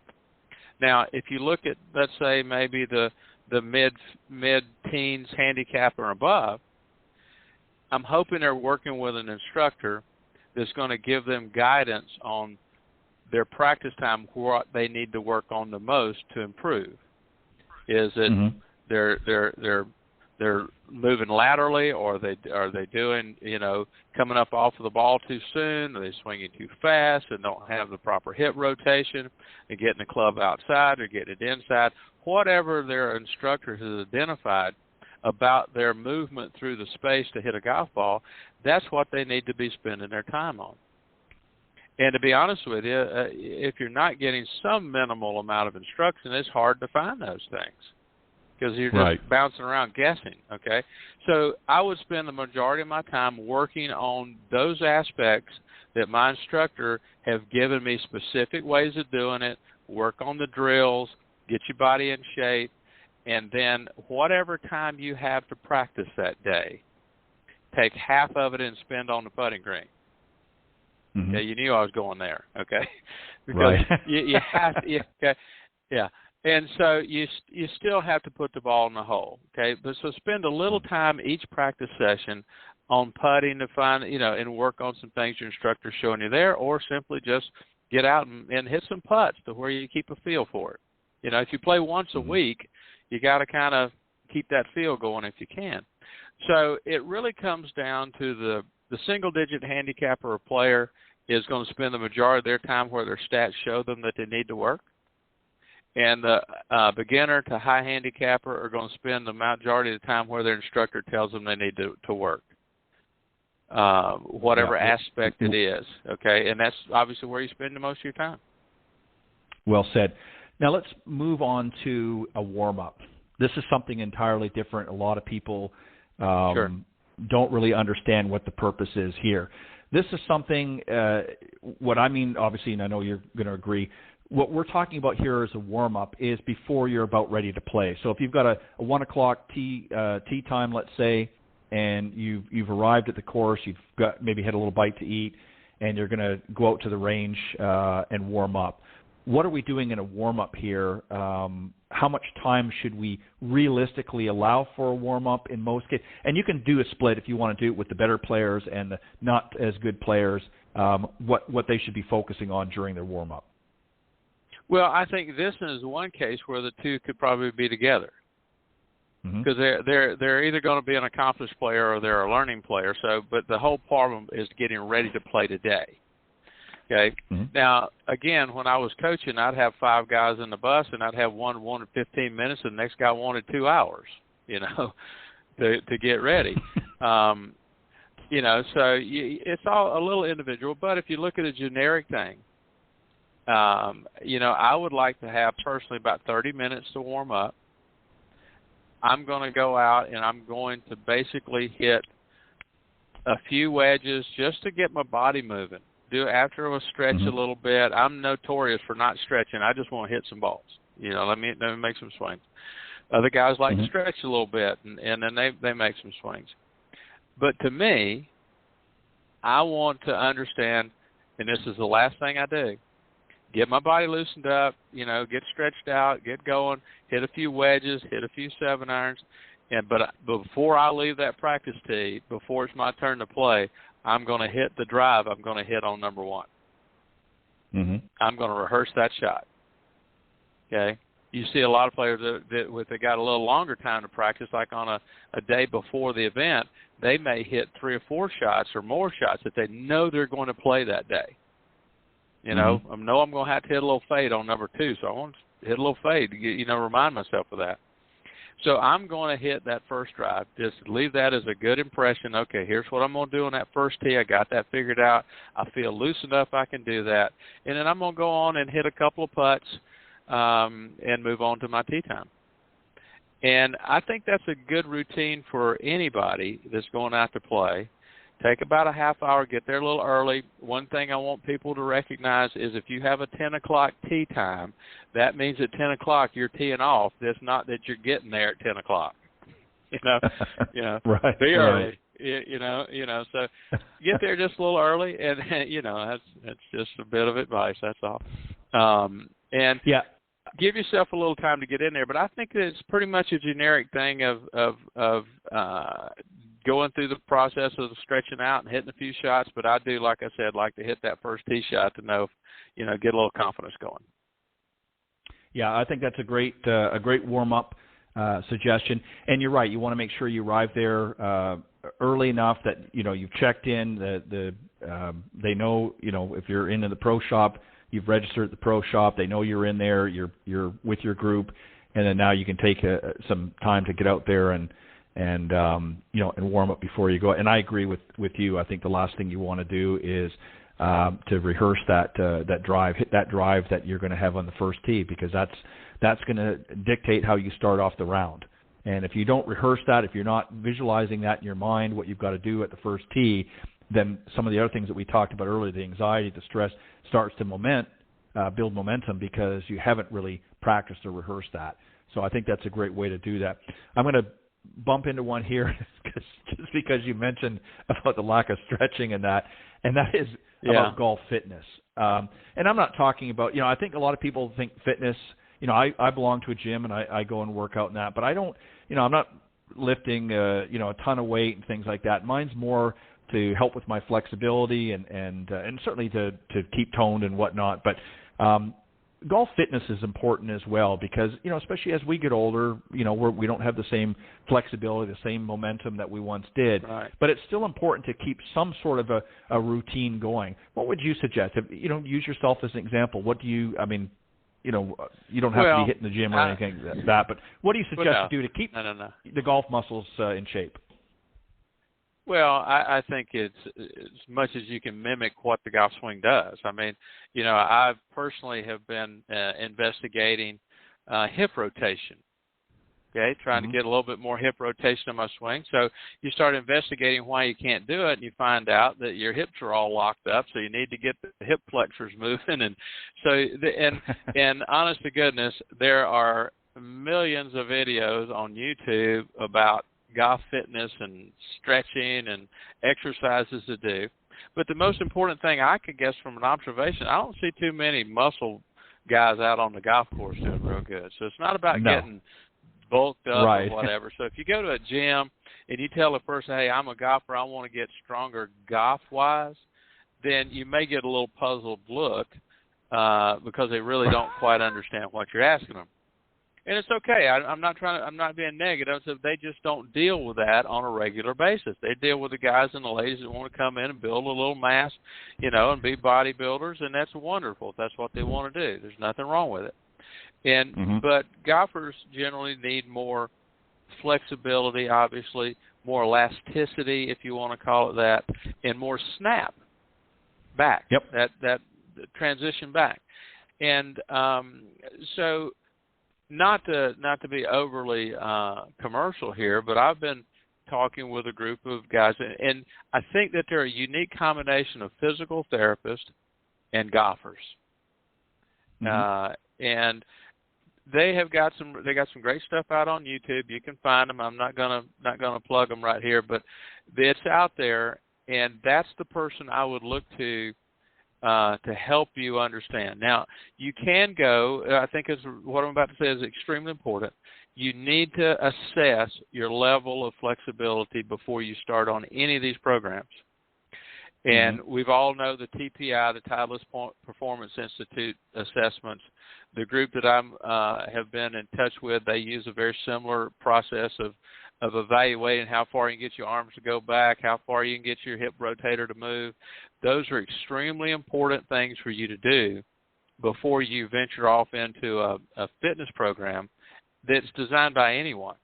Now, if you look at, let's say, maybe the mid-teens handicap or above, I'm hoping they're working with an instructor that's going to give them guidance on their practice time, what they need to work on the most to improve. Is it they're moving laterally, or are they doing, coming up off of the ball too soon? Are they swinging too fast and don't have the proper hip rotation and getting the club outside or getting it inside? Whatever their instructor has identified about their movement through the space to hit a golf ball, that's what they need to be spending their time on. And to be honest with you, if you're not getting some minimal amount of instruction, it's hard to find those things, because you're just bouncing around guessing, okay? So I would spend the majority of my time working on those aspects that my instructor have given me specific ways of doing it, work on the drills, get your body in shape, and then whatever time you have to practice that day, take half of it and spend on the putting green. Okay, you knew I was going there, okay? Because you have to, okay, yeah. And so you still have to put the ball in the hole, okay? But so spend a little time each practice session on putting to find, and work on some things your instructor's showing you there, or simply just get out and hit some putts to where you keep a feel for it. If you play once a week, you got to kind of keep that feel going if you can. So it really comes down to the single-digit handicapper or player is going to spend the majority of their time where their stats show them that they need to work. And the beginner to high handicapper are going to spend the majority of the time where their instructor tells them they need to work, whatever aspect it is, okay? And that's obviously where you spend the most of your time. Well said. Now let's move on to a warm-up. This is something entirely different. A lot of people don't really understand what the purpose is here. This is something, what I mean, obviously, and I know you're going to agree, what we're talking about here as a warm-up is before you're about ready to play. So if you've got a 1 o'clock tee time, let's say, and you've arrived at the course, you've got maybe had a little bite to eat, and you're going to go out to the range and warm up. What are we doing in a warm-up here? How much time should we realistically allow for a warm-up in most cases? And you can do a split if you want to do it with the better players and the not as good players, what they should be focusing on during their warm-up. Well, I think this is one case where the two could probably be together, because they're either going to be an accomplished player or they're a learning player. So, but the whole problem is getting ready to play today. Okay. Now, again, when I was coaching, I'd have 5 guys in the bus, and I'd have one wanted 15 minutes, and the next guy wanted 2 hours, to get ready. So it's all a little individual. But if you look at a generic thing, I would like to have personally about 30 minutes to warm up. I'm going to go out and I'm going to basically hit a few wedges just to get my body moving. After I stretch a little bit. I'm notorious for not stretching. I just want to hit some balls. Let me make some swings. Other guys like to stretch a little bit, and then they make some swings. But to me, I want to understand, and this is the last thing I do, get my body loosened up, get stretched out, get going, hit a few wedges, hit a few 7-irons. But before I leave that practice tee, before it's my turn to play, I'm going to hit the drive I'm going to hit on number 1. Mm-hmm. I'm going to rehearse that shot. Okay? You see a lot of players that they got a little longer time to practice, like on a day before the event, they may hit 3 or 4 shots or more shots that they know they're going to play that day. I know I'm going to have to hit a little fade on number 2, so I want to hit a little fade to remind myself of that. So I'm going to hit that first drive. Just leave that as a good impression. Okay, here's what I'm going to do on that first tee. I got that figured out. I feel loose enough I can do that. And then I'm going to go on and hit a couple of putts and move on to my tee time. And I think that's a good routine for anybody that's going out to play. Take about a half hour, get there a little early. One thing I want people to recognize is if you have a 10 o'clock tee time, that means at 10 o'clock you're teeing off. That's not that you're getting there at 10 o'clock. Right. Be early. Right. So get there just a little early, and that's just a bit of advice. That's all. And yeah. Give yourself a little time to get in there, but I think that it's pretty much a generic thing of going through the process of stretching out and hitting a few shots. But I do, like I said, like to hit that first tee shot to know, get a little confidence going. Yeah, I think that's a great warm up suggestion. And you're right. You want to make sure you arrive there early enough that you've checked in. They know if you're into the pro shop, you've registered at the pro shop. They know you're in there. You're with your group, and then now you can take some time to get out there and warm up before you go. And I agree with you. I think the last thing you want to do is to rehearse that drive, hit that drive that you're going to have on the first tee, because that's going to dictate how you start off the round. And if you don't rehearse that, if you're not visualizing that in your mind, what you've got to do at the first tee, then some of the other things that we talked about earlier, the anxiety, the stress, starts to build momentum because you haven't really practiced or rehearsed that. So I think that's a great way to do that. I'm going to bump into one here just because you mentioned about the lack of stretching and that is about golf fitness. And I'm not talking about, I think a lot of people think fitness, I belong to a gym and I go and work out and that, but I don't, I'm not lifting, a ton of weight and things like that. Mine's more to help with my flexibility and certainly to keep toned and whatnot. But golf fitness is important as well because, especially as we get older, we don't have the same flexibility, the same momentum that we once did. Right. But it's still important to keep some sort of a routine going. What would you suggest? Use yourself as an example. What do you, you don't have to be hitting the gym or anything like that, but what do you suggest to do to keep the golf muscles in shape? Well, I think it's as much as you can mimic what the golf swing does. I personally have been investigating hip rotation, trying to get a little bit more hip rotation on my swing. So you start investigating why you can't do it, and you find out that your hips are all locked up, so you need to get the hip flexors moving. And so, and honest to goodness, there are millions of videos on YouTube about golf fitness and stretching and exercises to do. But the most important thing I could guess from an observation, I don't see too many muscle guys out on the golf course doing real good. So it's not about getting bulked up or whatever. So if you go to a gym and you tell a person, hey, I'm a golfer, I want to get stronger golf-wise, then you may get a little puzzled look because they really don't quite understand what you're asking them. And it's okay. I'm not being negative. So they just don't deal with that on a regular basis. They deal with the guys and the ladies that want to come in and build a little mass, and be bodybuilders, and that's wonderful if that's what they want to do. There's nothing wrong with it. And but golfers generally need more flexibility, obviously, more elasticity, if you want to call it that, and more snap back. Yep. That transition back. And so. Not to be overly commercial here, but I've been talking with a group of guys, and I think that they're a unique combination of physical therapists and golfers. And they got some great stuff out on YouTube. You can find them. I'm not gonna plug them right here, but it's out there, and that's the person I would look to to help you understand. Now, you can go, I think what I'm about to say is extremely important. You need to assess your level of flexibility before you start on any of these programs. And we've all know the TPI, the Titleist Performance Institute assessments. The group that I have been in touch with, they use a very similar process of evaluating how far you can get your arms to go back, how far you can get your hip rotator to move. Those are extremely important things for you to do before you venture off into a fitness program that's designed by anyone.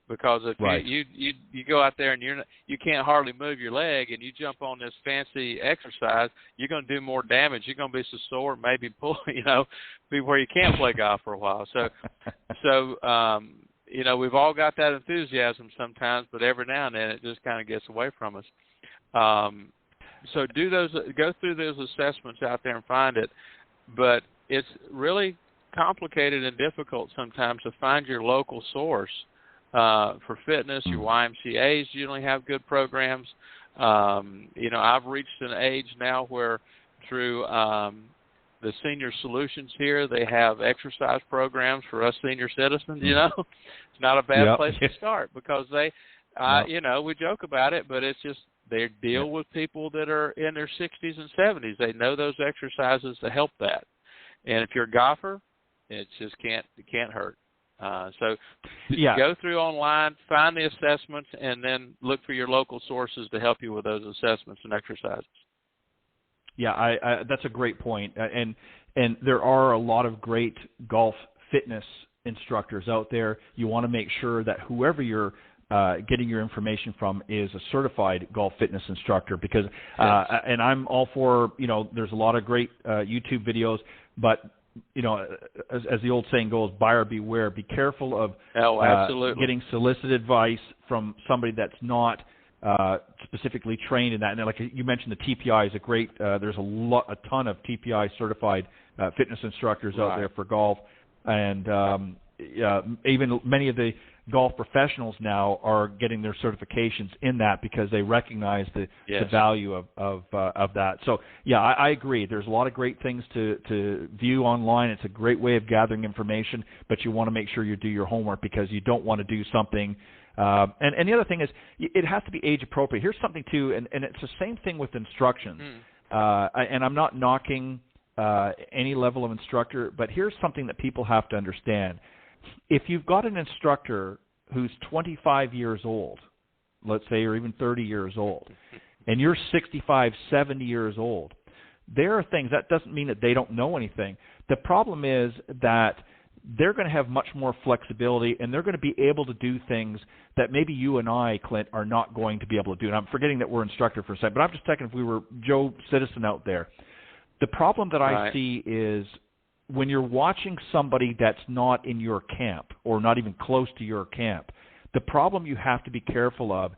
Because if you go out there and you can't hardly move your leg and you jump on this fancy exercise, you're going to do more damage. You're going to be so sore, maybe be where you can't play golf for a while. So we've all got that enthusiasm sometimes, but every now and then it just kind of gets away from us. So go through those assessments out there and find it. But it's really complicated and difficult sometimes to find your local source. For fitness, your YMCAs generally have good programs. I've reached an age now where through the senior solutions here, they have exercise programs for us senior citizens. It's not a bad place to start because we joke about it, but it's just they deal with people that are in their 60s and 70s. They know those exercises to help that. And if you're a golfer, it just can't hurt. So go through online, find the assessments, and then look for your local sources to help you with those assessments and exercises. Yeah, that's a great point. And there are a lot of great golf fitness instructors out there. You want to make sure that whoever you're getting your information from is a certified golf fitness instructor because, and I'm all for, there's a lot of great YouTube videos, but as the old saying goes, buyer beware. Be careful of getting solicited advice from somebody that's not specifically trained in that. And like you mentioned, the TPI is a great. There's a ton of TPI certified fitness instructors out there for golf, and even many of the golf professionals now are getting their certifications in that because they recognize the value of that. So, I agree. There's a lot of great things to view online. It's a great way of gathering information, but you want to make sure you do your homework because you don't want to do something. And the other thing is it has to be age appropriate. Here's something, too, and it's the same thing with instructions. And I'm not knocking any level of instructor, but here's something that people have to understand. If you've got an instructor who's 25 years old, let's say, or even 30 years old, and you're 65, 70 years old, there are things, that doesn't mean that they don't know anything. The problem is that they're going to have much more flexibility, and they're going to be able to do things that maybe you and I, Clint, are not going to be able to do. And I'm forgetting that we're instructor for a second, but I'm just checking if we were Joe Citizen out there. The problem that I see is when you're watching somebody that's not in your camp or not even close to your camp, the problem you have to be careful of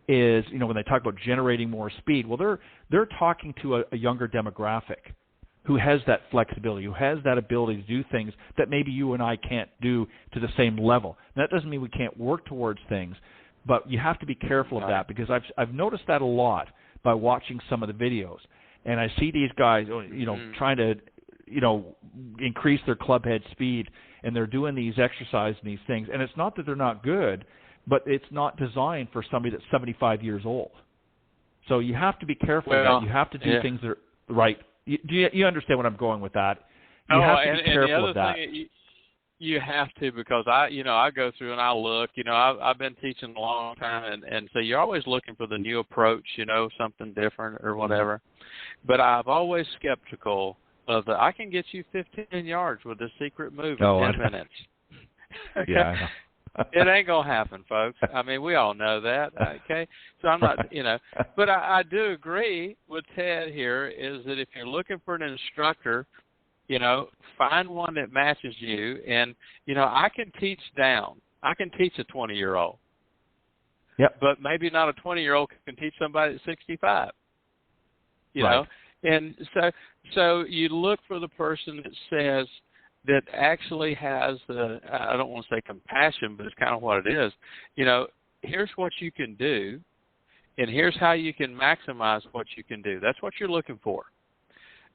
is, when they talk about generating more speed, well, they're talking to a younger demographic who has that flexibility, who has that ability to do things that maybe you and I can't do to the same level. And that doesn't mean we can't work towards things, but you have to be careful of that because I've noticed that a lot by watching some of the videos. And I see these guys, trying to increase their club head speed, and they're doing these exercises and these things. And it's not that they're not good, but it's not designed for somebody that's 75 years old. So you have to be careful of that. You have to do things that are right. You understand what I'm going with that? You have to be careful of that. You have to, because I go through and I look. I've been teaching a long time, and so you're always looking for the new approach, something different or whatever. But I've always skeptical of I can get you 15 yards with this secret move in 10 minutes. Okay? Yeah, I know. It ain't going to happen, folks. I mean, we all know that, okay? So I'm not, but I do agree with Ted here is that if you're looking for an instructor, find one that matches you. And, I can teach down. I can teach a 20-year-old. Yep. But maybe not a 20-year-old can teach somebody that's 65, you know? And so you look for the person that says that actually has I don't want to say compassion, but it's kind of what it is. Here's what you can do, and here's how you can maximize what you can do. That's what you're looking for.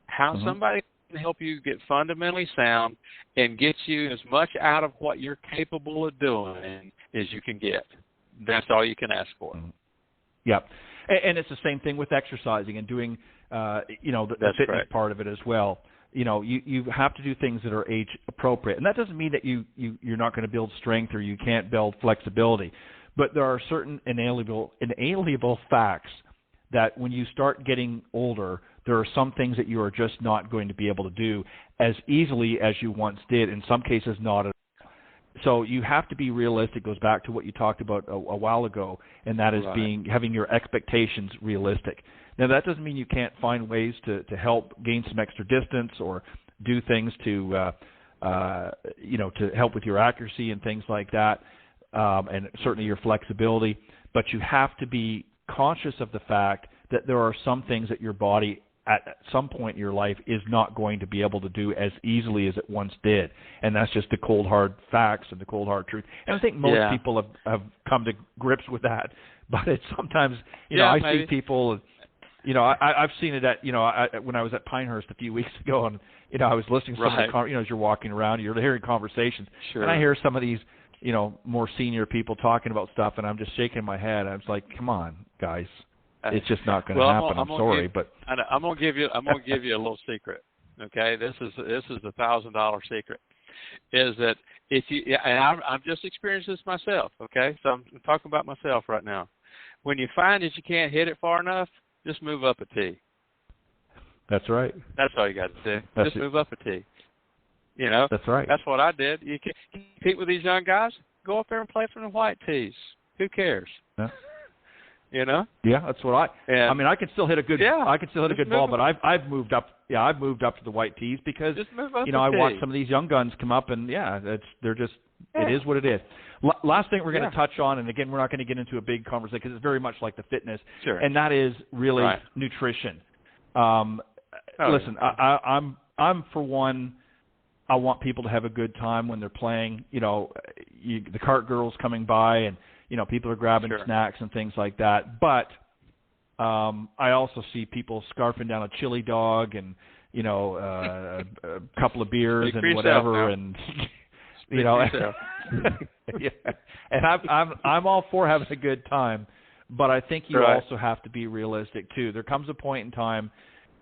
how somebody can help you get fundamentally sound and get you as much out of what you're capable of doing as you can get. That's all you can ask for. Yep. And it's the same thing with exercising and doing, the fitness correct. part of it as well. You have to do things that are age appropriate. And that doesn't mean that you're not going to build strength or you can't build flexibility. But there are certain inalienable facts that when you start getting older, there are some things that you are just not going to be able to do as easily as you once did, in some cases not at all. So you have to be realistic. It goes back to what you talked about a while ago, and that is having your expectations realistic. Now, that doesn't mean you can't find ways to help gain some extra distance or do things to help with your accuracy and things like that, and certainly your flexibility. But you have to be conscious of the fact that there are some things that your body at some point in your life is not going to be able to do as easily as it once did. And that's just the cold, hard facts and the cold, hard truth. And I think most people have come to grips with that. But it's sometimes, I see people, I've seen it at, when I was at Pinehurst a few weeks ago, and, I was listening to some of the, as you're walking around, you're hearing conversations. Sure. And I hear some of these, more senior people talking about stuff, and I'm just shaking my head. I was like, come on, guys. It's just not going to happen. I'm sorry, but I'm going to give you a little secret. Okay, this is $1,000 secret. Is that if you and I've just experienced this myself. Okay, so I'm talking about myself right now. When you find that you can't hit it far enough, just move up a tee. That's right. That's all you got to do. Just move up a tee. That's right. That's what I did. You can compete with these young guys. Go up there and play from the white tees. Who cares? Yeah. Yeah, that's what I mean, I can still hit a good ball, but I've moved up. Yeah, I've moved up to the white tees because I watch some of these young guns come up, and it is what it is. Last thing we're going to touch on, and again, we're not going to get into a big conversation because it's very much like the fitness, and that is really nutrition. Listen, I'm for one. I want people to have a good time when they're playing. The cart girls coming by, and people are grabbing snacks and things like that. But I also see people scarfing down a chili dog and a couple of beers and whatever, and and I'm all for having a good time, but I think you also have to be realistic too. There comes a point in time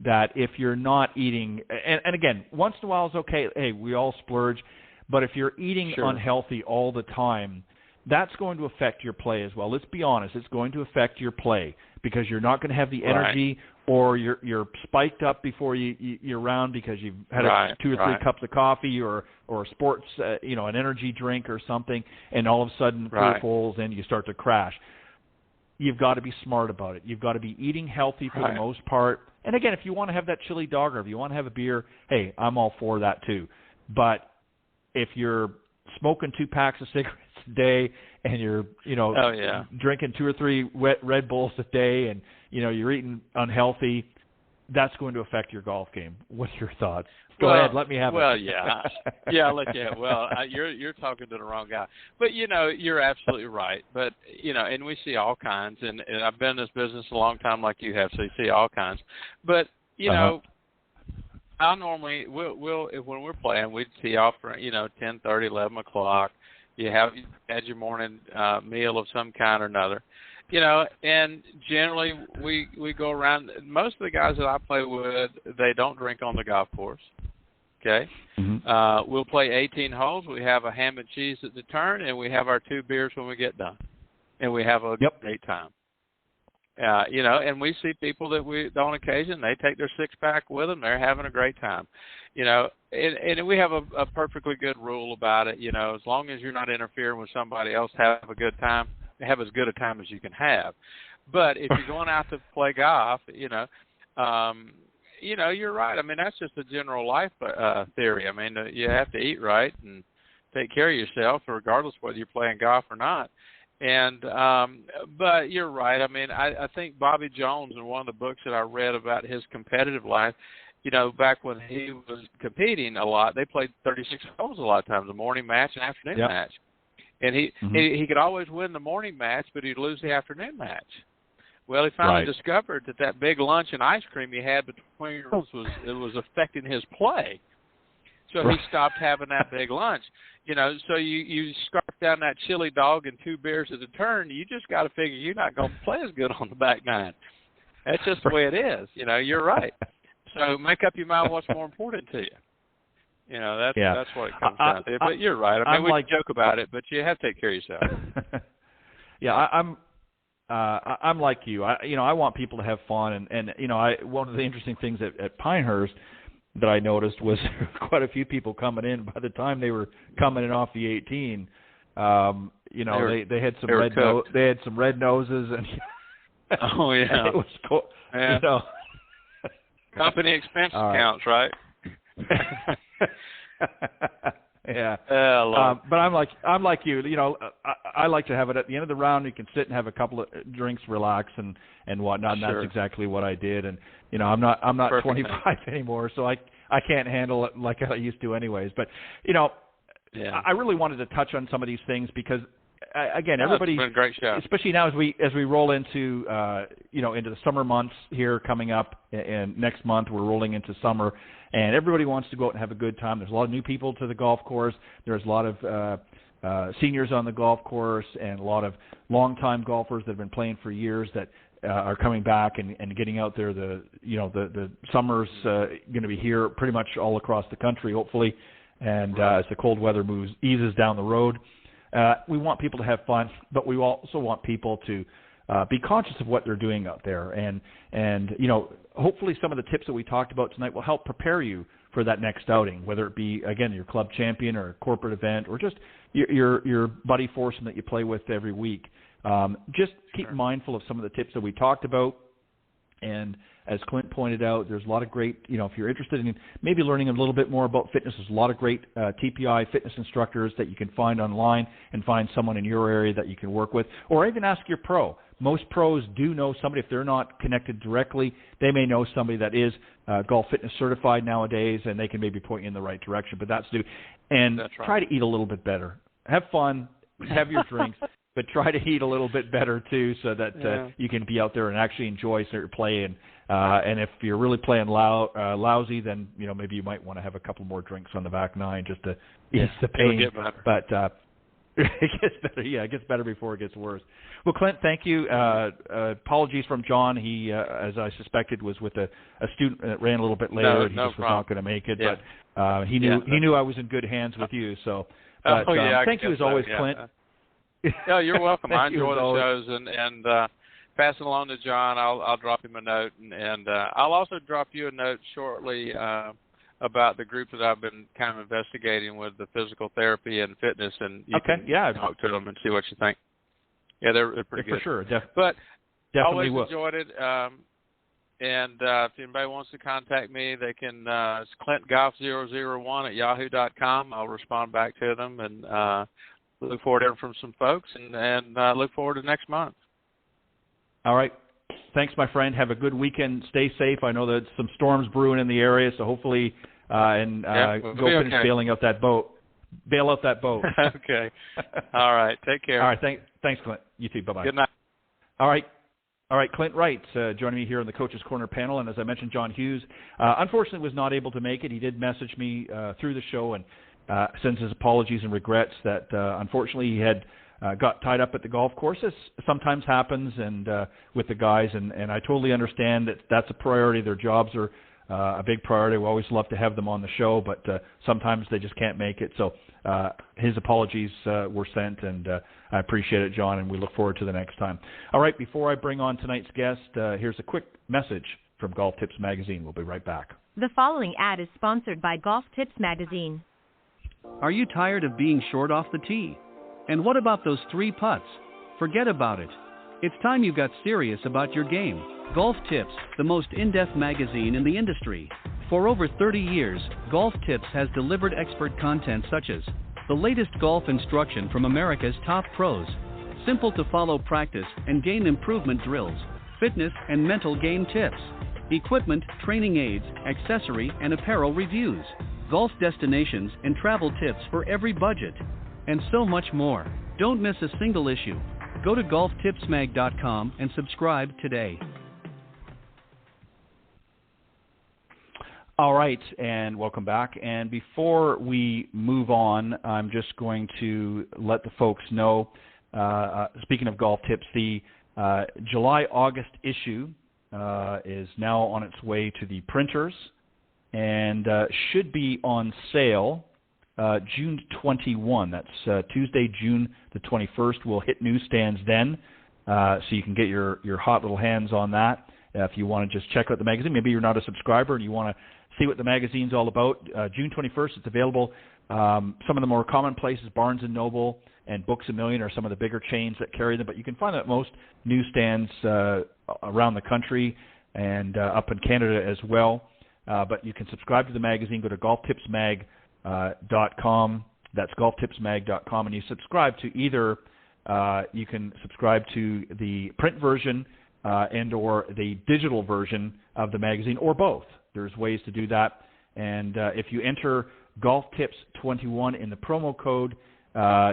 that if you're not eating, and again, once in a while is okay. Hey, we all splurge, but if you're eating unhealthy all the time, that's going to affect your play as well. Let's be honest; it's going to affect your play because you're not going to have the energy, or you're spiked up before you're round because you've had 2 or 3 cups of coffee or a sports, an energy drink or something, and all of a sudden pool falls and you start to crash. You've got to be smart about it. You've got to be eating healthy for the most part. And again, if you want to have that chili dog or if you want to have a beer, hey, I'm all for that too. But if you're smoking 2 packs of cigarettes a day and you're, drinking 2 or 3 Red Bulls a day and, you're eating unhealthy, that's going to affect your golf game. What's your thoughts? Go ahead, let me have it. Well, I'll let you have it. Well, you're talking to the wrong guy. But, you're absolutely right. But, and we see all kinds, and I've been in this business a long time like you have, so you see all kinds. But, I normally, we'll when we're playing, we'd tee off for, 10:30, 11 o'clock. You had your morning meal of some kind or another. And generally we go around. Most of the guys that I play with, they don't drink on the golf course. Okay. Mm-hmm. We'll play 18 holes. We have a ham and cheese at the turn, and we have our 2 beers when we get done, and we have a great time. And we see people that on occasion they take their 6-pack with them. They're having a great time. And we have a perfectly good rule about it. As long as you're not interfering with somebody else, have a good time. Have as good a time as you can have. But if you're going out to play golf, you're right. I mean, that's just a general life theory. I mean, you have to eat right and take care of yourself, regardless whether you're playing golf or not. And but you're right. I mean, I think Bobby Jones, in one of the books that I read about his competitive life, back when he was competing a lot, they played 36 holes a lot of times, a morning match and afternoon match. And he could always win the morning match, but he'd lose the afternoon match. Well, he finally discovered that big lunch and ice cream he had between rounds was affecting his play. So he stopped having that big lunch. So you scarf down that chili dog and 2 beers at a turn, you just got to figure you're not going to play as good on the back nine. That's just the way it is. You're right. So make up your mind what's more important to you. That's what it comes down to. But you're right. I mean, we joke about it, but you have to take care of yourself. I'm like you. I want people to have fun, and one of the interesting things at Pinehurst that I noticed was quite a few people coming in. By the time they were coming in off the 18, they had some red noses, and oh yeah, it was cool. Yeah. Company expense accounts, right? Yeah. But I'm like you. I like to have it at the end of the round. You can sit and have a couple of drinks, relax, and whatnot. And that's exactly what I did. And I'm not 25 anymore, so I can't handle it like I used to, anyways. But I really wanted to touch on some of these things because, again, everybody, it's been a great show. Especially now as we roll into into the summer months here coming up, and next month we're rolling into summer. And everybody wants to go out and have a good time. There's a lot of new people to the golf course. There's a lot of seniors on the golf course, and a lot of longtime golfers that have been playing for years that are coming back and getting out there. The summer's going to be here pretty much all across the country, hopefully. And as the cold weather eases down the road, we want people to have fun, but we also want people to be conscious of what they're doing out there, and hopefully some of the tips that we talked about tonight will help prepare you for that next outing, whether it be, again, your club champion or a corporate event or just your buddy foursome that you play with every week. Just keep mindful of some of the tips that we talked about. And as Clint pointed out, there's a lot of great, if you're interested in maybe learning a little bit more about fitness, there's a lot of great TPI fitness instructors that you can find online and find someone in your area that you can work with, or even ask your pro. Most pros do know somebody. If they're not connected directly, they may know somebody that is golf fitness certified nowadays, and they can maybe point you in the right direction. But that's due. And try to eat a little bit better. Have fun. Have your drinks. But try to eat a little bit better, too, so that you can be out there and actually enjoy your play. And if you're really playing lousy, then maybe you might want to have a couple more drinks on the back nine just to ease the pain. It'll get better. But it gets better. Yeah, it gets better before it gets worse. Well, Clint, thank you. Apologies from John. He, as I suspected, was with a student that ran a little bit later. He just was not going to make it. Yeah. But he knew I was in good hands with you. So, thank you as always, Clint. Yeah, you're welcome. I enjoy the shows, and pass it along to John. I'll drop him a note, and I'll also drop you a note shortly about the group that I've been kind of investigating with the physical therapy and fitness, and you can talk to them and see what you think. Yeah, they're pretty good. For sure. But definitely always enjoyed it. And if anybody wants to contact me, they can. It's ClintGolf001 at yahoo.com. I'll respond back to them, and look forward to hearing from some folks, and look forward to next month. All right. Thanks, my friend. Have a good weekend. Stay safe. I know that some storms brewing in the area, so hopefully go finish bailing out that boat. Bail out that boat. Okay. All right. Take care. All right. Thanks, Clint. You too. Bye-bye. Good night. All right. Clint Wright joining me here on the Coach's Corner panel. And as I mentioned, John Hughes, unfortunately, was not able to make it. He did message me through the show and sends his apologies and regrets that, unfortunately, he had got tied up at the golf course. This sometimes happens and with the guys, and I totally understand that that's a priority. Their jobs are a big priority. We always love to have them on the show, but sometimes they just can't make it. So his apologies were sent, and I appreciate it, John, and we look forward to the next time. All right, before I bring on tonight's guest, here's a quick message from Golf Tips Magazine. We'll be right back. The following ad is sponsored by Golf Tips Magazine. Are you tired of being short off the tee? And what about those 3 putts? Forget about it. It's time you got serious about your game. Golf Tips, the most in-depth magazine in the industry. For over 30 years, Golf Tips has delivered expert content such as the latest golf instruction from America's top pros, simple-to-follow practice and game improvement drills, fitness and mental game tips, equipment, training aids, accessory and apparel reviews, golf destinations and travel tips for every budget, and so much more. Don't miss a single issue. Go to golftipsmag.com and subscribe today. All right, and welcome back. And before we move on, I'm just going to let the folks know, speaking of golf tips, the July-August issue is now on its way to the printers and should be on sale June 21. That's Tuesday, June the 21st. We'll hit newsstands then, so you can get your hot little hands on that. If you want to just check out the magazine, maybe you're not a subscriber and you want to see what the magazine's all about. June 21st, it's available. Some of the more common places, Barnes & Noble and Books A Million, are some of the bigger chains that carry them, but you can find them at most newsstands around the country and up in Canada as well. But you can subscribe to the magazine. Go to golftipsmag.com. That's golftipsmag.com, and you subscribe to either, you can subscribe to the print version and or the digital version of the magazine, or both. There's ways to do that. And if you enter Golf Tips 21 in the promo code,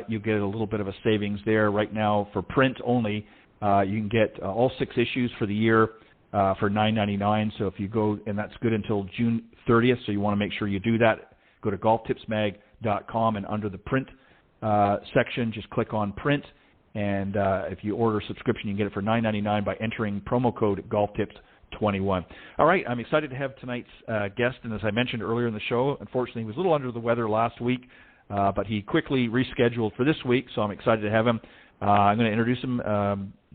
you get a little bit of a savings there. Right now, for print only, you can get all 6 issues for the year for $9.99. So if you go, and that's good until June 30th, so you want to make sure you do that. Go to golftipsmag.com, and under the print section, just click on print. And if you order a subscription, you can get it for $9.99 by entering promo code GolfTips21. All right, I'm excited to have tonight's guest, and as I mentioned earlier in the show, unfortunately he was a little under the weather last week, but he quickly rescheduled for this week, so I'm excited to have him. I'm going to introduce him,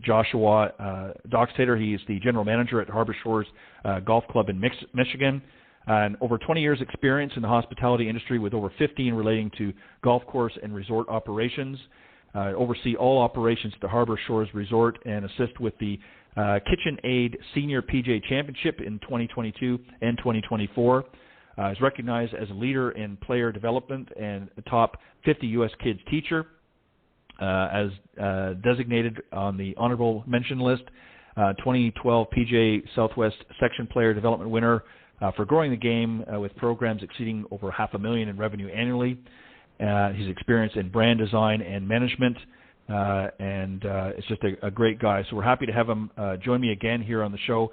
Joshua Doxtator. He is the general manager at Harbor Shores Golf Club in Michigan, and over 20 years experience in the hospitality industry with over 15 relating to golf course and resort operations. Oversee all operations at the Harbor Shores Resort and assist with the KitchenAid Senior PGA Championship in 2022 and 2024. Is recognized as a leader in player development and a top 50 U.S. kids teacher, as designated on the honorable mention list. 2012 PGA Southwest Section Player Development winner for growing the game with programs exceeding over $500,000 in revenue annually. He's experienced in brand design and management, and it's just a great guy. So we're happy to have him join me again here on the show.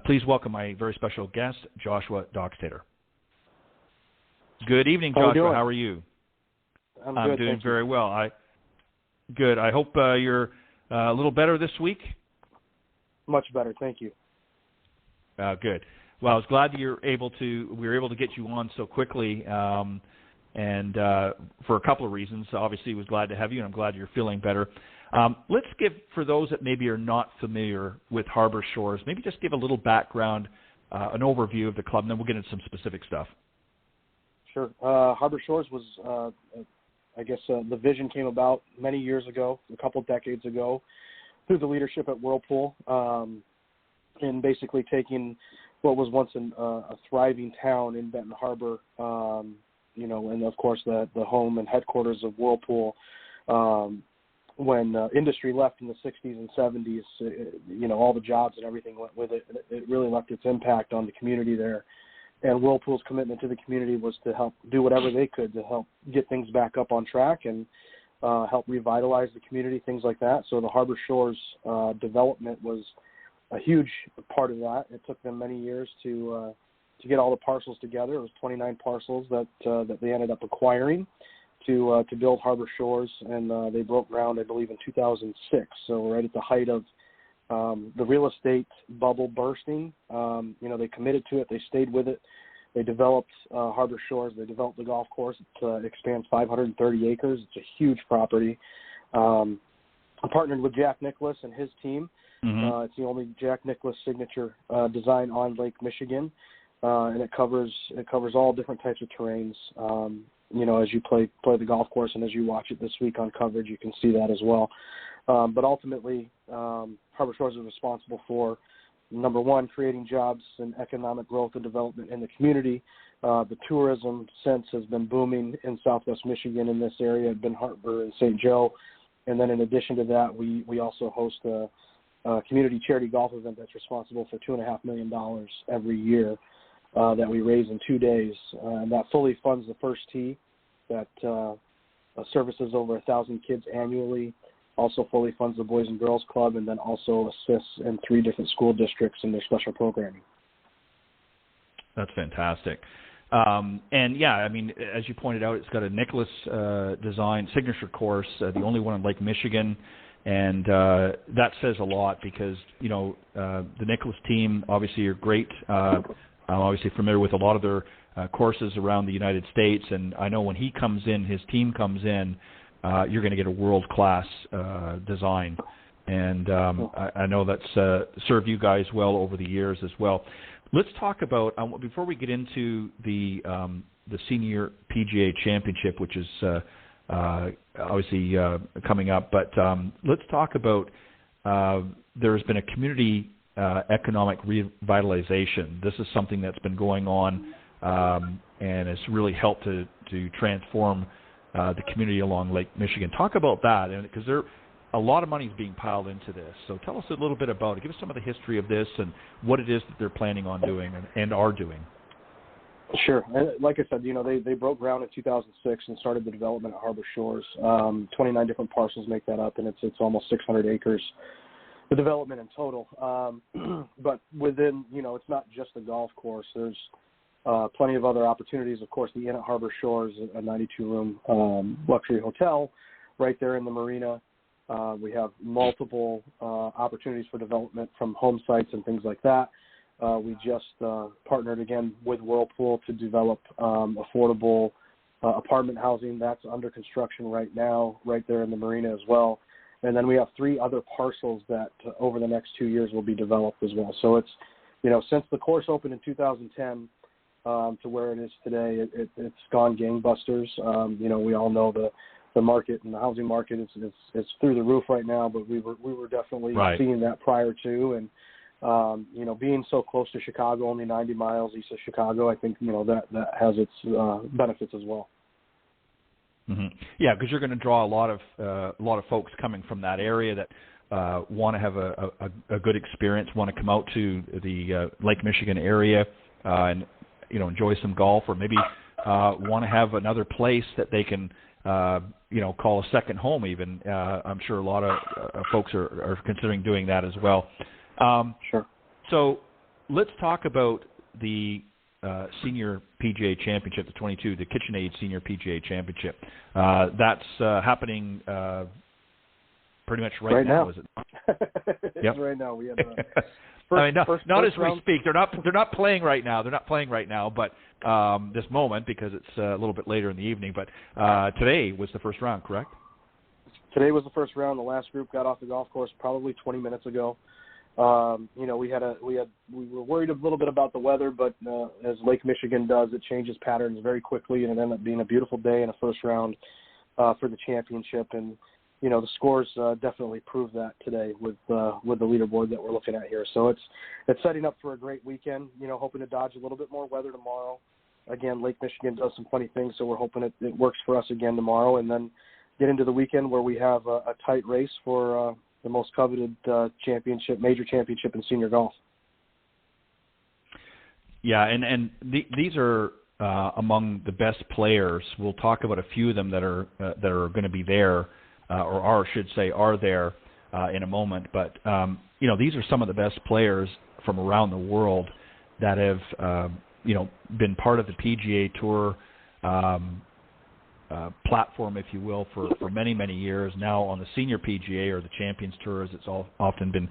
Please welcome my very special guest, Joshua Doxtator. Good evening, Joshua. How are you? I'm doing very well. Good. I hope you're a little better this week. Much better, thank you. Good. Well, I was glad that we were able to get you on so quickly. And for a couple of reasons. Obviously, was glad to have you, and I'm glad you're feeling better. Let's give, for those that maybe are not familiar with Harbor Shores, maybe just give a little background, an overview of the club, and then we'll get into some specific stuff. Sure. Harbor Shores was, the vision came about many years ago, a couple of decades ago, through the leadership at Whirlpool, in basically taking what was once a thriving town in Benton Harbor, and of course the home and headquarters of Whirlpool, when industry left in the 60s and 70s, all the jobs and everything went with it. It really left its impact on the community there. And Whirlpool's commitment to the community was to help do whatever they could to help get things back up on track and help revitalize the community, things like that. So the Harbor Shores development was a huge part of that. It took them many years to get all the parcels together. It was 29 parcels that they ended up acquiring to build Harbor Shores, and they broke ground, I believe, in 2006. So right at the height of the real estate bubble bursting. They committed to it. They stayed with it. They developed Harbor Shores. They developed the golf course. It expands 530 acres. It's a huge property. I partnered with Jack Nicklaus and his team. Mm-hmm. It's the only Jack Nicklaus signature design on Lake Michigan. And it covers all different types of terrains. As you play the golf course and as you watch it this week on coverage, you can see that as well. But ultimately, Harbor Shores is responsible for, number one, creating jobs and economic growth and development in the community. The tourism sense has been booming in Southwest Michigan in this area, Benton Harbor and St. Joe. And then in addition to that, we also host a community charity golf event that's responsible for $2.5 million every year. That we raise in 2 days, and that fully funds the first tee that services over 1,000 kids annually also fully funds the Boys and Girls Club, and then also assists in 3 different school districts in their special programming. That's fantastic. And yeah, I mean, as you pointed out, it's got a Nicholas design signature course, the only one in Lake Michigan, and that says a lot because, you know, the Nicholas team obviously are great. I'm obviously familiar with a lot of their courses around the United States, and I know when he comes in, his team comes in, you're going to get a world-class design. And I know that's served you guys well over the years as well. Let's talk about, before we get into the Senior PGA Championship, which is obviously coming up, but let's talk about there's been a community economic revitalization. This is something that's been going on and it's really helped to transform the community along Lake Michigan. Talk about that, because a lot of money is being piled into this. So tell us a little bit about it. Give us some of the history of this and what it is that they're planning on doing and are doing. Sure. Like I said, you know, they broke ground in 2006 and started the development at Harbor Shores. 29 different parcels make that up, and it's almost 600 acres, the development in total. But within, you know, it's not just a golf course. There's plenty of other opportunities. Of course, the Inn at Harbor Shores, a 92-room luxury hotel right there in the marina. We have multiple opportunities for development from home sites and things like that. We just partnered again with Whirlpool to develop affordable apartment housing. That's under construction right now, right there in the marina as well. And then we have 3 other parcels that over the next 2 years will be developed as well. So it's, you know, since the course opened in 2010 to where it is today, it's gone gangbusters. You know, we all know the market and the housing market is through the roof right now, but we were definitely seeing that prior to, and you know, being so close to Chicago, only 90 miles east of Chicago, I think, you know, that has its benefits as well. Mm-hmm. Yeah, because you're going to draw a lot of folks coming from that area that want to have a good experience, want to come out to the Lake Michigan area and, you know, enjoy some golf, or maybe want to have another place that they can you know, call a second home even. I'm sure a lot of folks are considering doing that as well. Sure. So let's talk about the Senior PGA Championship, the 22, the KitchenAid Senior PGA Championship. That's happening pretty much right now, is it not? Yep. Right now. We have not as we speak. They're not playing right now. They're not playing right now, but this moment, because it's a little bit later in the evening. But today was the first round, correct? Today was the first round. The last group got off the golf course probably 20 minutes ago. You know, we were worried a little bit about the weather, but as Lake Michigan does, it changes patterns very quickly, and it ended up being a beautiful day and a first round for the championship. And you know, the scores definitely prove that today with the leaderboard that we're looking at here. So it's setting up for a great weekend. You know, hoping to dodge a little bit more weather tomorrow. Again, Lake Michigan does some funny things, so we're hoping it works for us again tomorrow, and then get into the weekend where we have a tight race for the most coveted major championship in senior golf. Yeah, and these are among the best players. We'll talk about a few of them that are going to be there, or are there in a moment. But you know, these are some of the best players from around the world that have you know, been part of the PGA Tour platform, if you will, for many, many years now on the Senior PGA, or the Champions Tour, as it's often been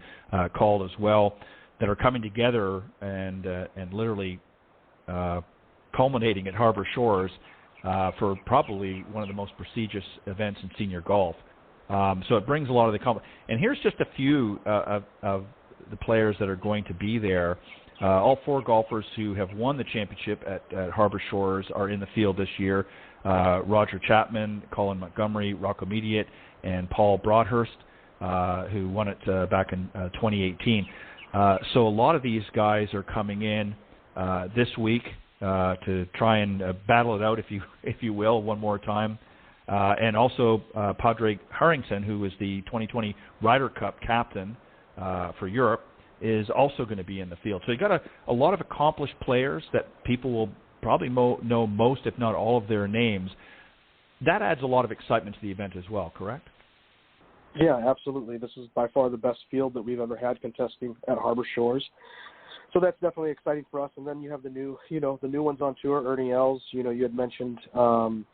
called as well, that are coming together and literally culminating at Harbor Shores for probably one of the most prestigious events in senior golf. So it brings a lot of the and here's just a few of the players that are going to be there. All 4 golfers who have won the championship at Harbor Shores are in the field this year. Roger Chapman, Colin Montgomery, Rocco Mediate, and Paul Broadhurst, who won it back in 2018. So a lot of these guys are coming in this week to try and battle it out, if you will, one more time. And also Padraig Harrington, who is the 2020 Ryder Cup captain for Europe, is also going to be in the field. So you got a lot of accomplished players that people will probably know most, if not all, of their names. That adds a lot of excitement to the event as well, correct? Yeah, absolutely. This is by far the best field that we've ever had contesting at Harbor Shores. So that's definitely exciting for us. And then you have the new ones on tour, Ernie Els, you had mentioned, in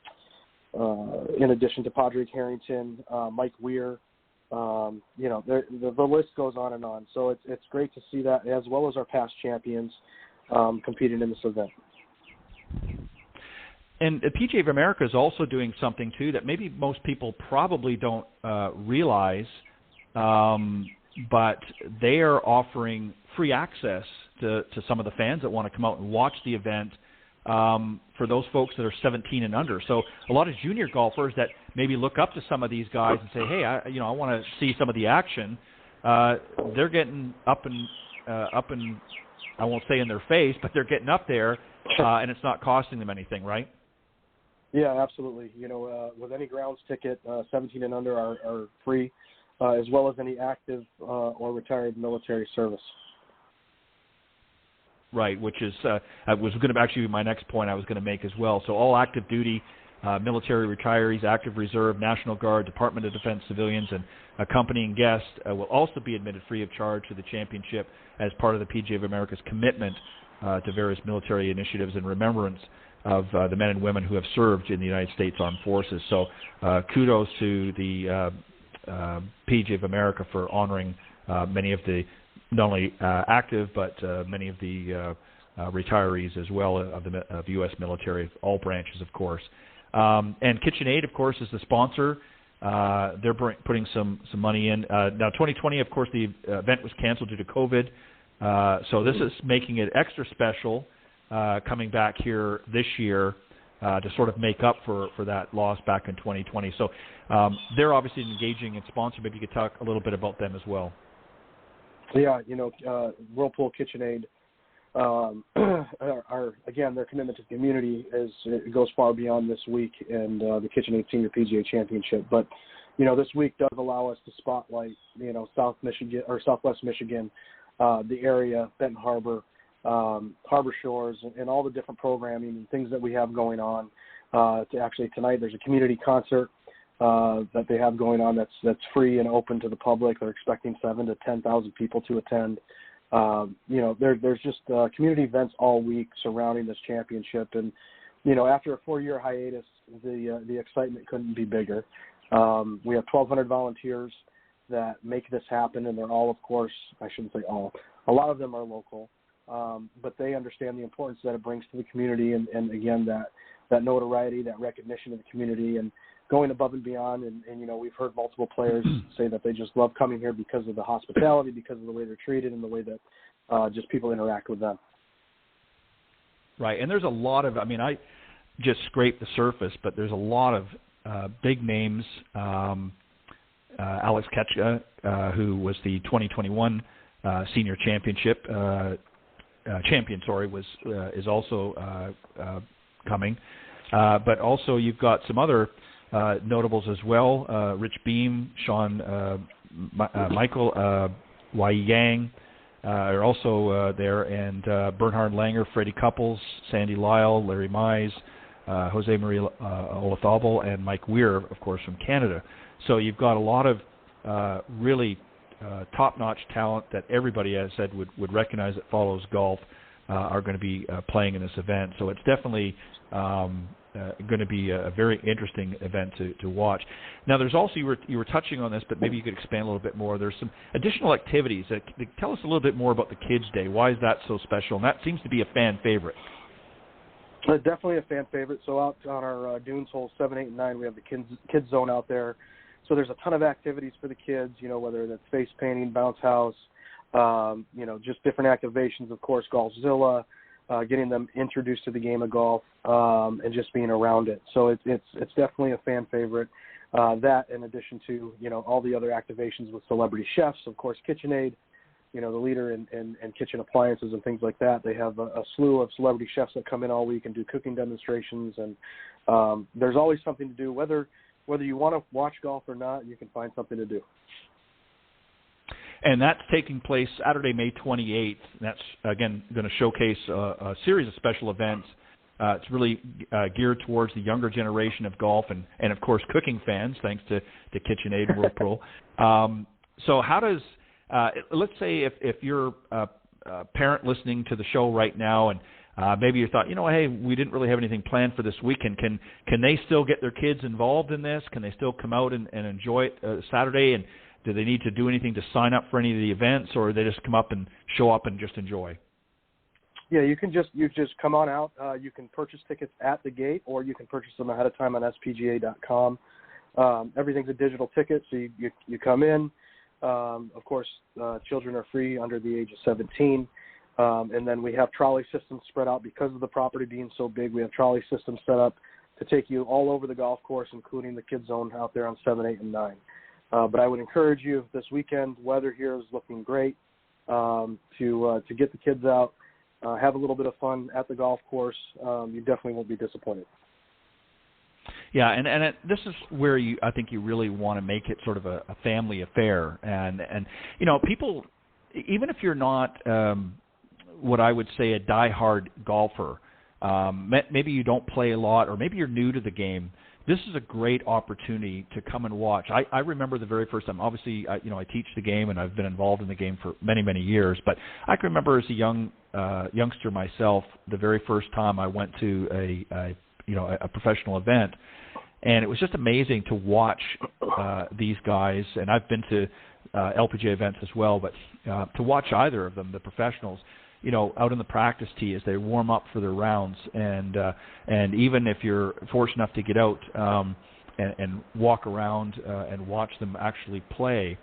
addition to Padraig Harrington, Mike Weir, the list goes on and on. So it's great to see that, as well as our past champions competing in this event. And the PGA of America is also doing something, too, that maybe most people probably don't realize, but they are offering free access to some of the fans that want to come out and watch the event for those folks that are 17 and under. So a lot of junior golfers that maybe look up to some of these guys and say, hey, I want to see some of the action, they're getting up and I won't say in their face, but they're getting up there, and it's not costing them anything, right? Yeah, absolutely. With any grounds ticket, 17 and under are free, as well as any active or retired military service. Right, which is was going to actually be my next point I was going to make as well. So all active duty, military retirees, active reserve, National Guard, Department of Defense civilians, and accompanying guests will also be admitted free of charge to the championship as part of the PGA of America's commitment to various military initiatives in remembrance of the men and women who have served in the United States Armed Forces. So kudos to the PGA of America for honoring many of the not only active but many of the retirees as well of U.S. military, all branches, of course. And KitchenAid, of course, is the sponsor. They're putting some money in. Now, 2020, of course, the event was canceled due to COVID, so this is making it extra special coming back here this year to sort of make up for that loss back in 2020. So they're obviously engaging and sponsoring. Maybe you could talk a little bit about them as well. Yeah, Whirlpool KitchenAid, again, their commitment to the community it goes far beyond this week and the KitchenAid Senior PGA Championship. But, this week does allow us to spotlight, Southwest Michigan, the area, Benton Harbor, Harbor Shores, and all the different programming and things that we have going on. Tonight there's a community concert that they have going on that's free and open to the public. They're expecting 7,000 to 10,000 people to attend. There's just community events all week surrounding this championship, and after a 4-year hiatus, the excitement couldn't be bigger. We have 1,200 volunteers that make this happen, and they're all, of course, I shouldn't say all. A lot of them are local, but they understand the importance that it brings to the community, and again that notoriety, that recognition of the community, and going above and beyond, and we've heard multiple players say that they just love coming here because of the hospitality, because of the way they're treated, and the way that just people interact with them. Right, and there's a lot of, I just scraped the surface, but there's a lot of big names. Alex Ketchka, who was the 2021 senior championship champion, is also coming. But also you've got some other notables as well, Rich Beam, Sean Michael, Wai Yang are also there, and Bernhard Langer, Freddie Couples, Sandy Lyle, Larry Mize, Jose Maria Olazabal, and Mike Weir, of course, from Canada. So you've got a lot of really top-notch talent that everybody, as I said, would recognize that follows golf are going to be playing in this event. So it's definitely going to be a very interesting event to watch. Now, there's also, you were touching on this, but maybe you could expand a little bit more. There's some additional activities. Tell us a little bit more about the Kids Day. Why is that so special? And that seems to be a fan favorite. Definitely a fan favorite. So out on our dunes holes 7, 8, and 9, we have the kids zone out there. So there's a ton of activities for the kids, whether that's face painting, bounce house, just different activations, of course, Golfzilla, getting them introduced to the game of golf, and just being around it. So it's definitely a fan favorite. That, in addition to, all the other activations with celebrity chefs, of course, KitchenAid, the leader in kitchen appliances and things like that. They have a slew of celebrity chefs that come in all week and do cooking demonstrations, and there's always something to do. Whether you want to watch golf or not, you can find something to do. And that's taking place Saturday, May 28th. That's, again, going to showcase a series of special events It's really geared towards the younger generation of golf and of course, cooking fans, thanks to KitchenAid and Whirlpool. So how does, let's say if you're a parent listening to the show right now and maybe you thought, hey, we didn't really have anything planned for this weekend. Can they still get their kids involved in this? Can they still come out and enjoy it Saturday? And do they need to do anything to sign up for any of the events, or they just come up and show up and just enjoy? Yeah, you just come on out. You can purchase tickets at the gate, or you can purchase them ahead of time on spga.com. Everything's a digital ticket, so you come in. Of course, children are free under the age of 17. And then we have trolley systems spread out because of the property being so big. We have trolley systems set up to take you all over the golf course, including the kids zone out there on 7, 8, and 9. But I would encourage you this weekend. Weather here is looking great to get the kids out, have a little bit of fun at the golf course. You definitely won't be disappointed. Yeah, and this is where I think you really want to make it sort of a family affair, and people, even if you're not what I would say a die-hard golfer, maybe you don't play a lot, or maybe you're new to the game. This is a great opportunity to come and watch. I remember the very first time. Obviously, I teach the game, and I've been involved in the game for many, many years. But I can remember as a youngster myself, the very first time I went to a professional event, and it was just amazing to watch these guys. And I've been to LPGA events as well, but to watch either of them, the professionals, out in the practice tee as they warm up for their rounds, and even if you're fortunate enough to get out and walk around and watch them actually play,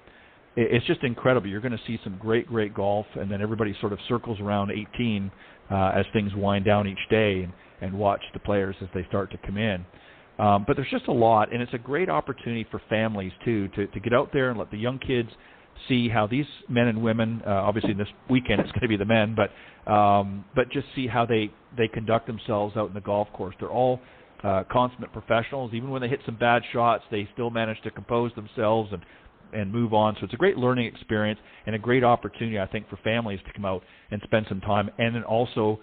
it's just incredible. You're going to see some great golf, and then everybody sort of circles around 18 as things wind down each day and watch the players as they start to come in. But there's just a lot, and it's a great opportunity for families too to get out there and let the young kids see how these men and women, obviously this weekend it's going to be the men, but just see how they conduct themselves out in the golf course. They're all consummate professionals. Even when they hit some bad shots, they still manage to compose themselves and move on. So it's a great learning experience and a great opportunity, I think, for families to come out and spend some time. And then also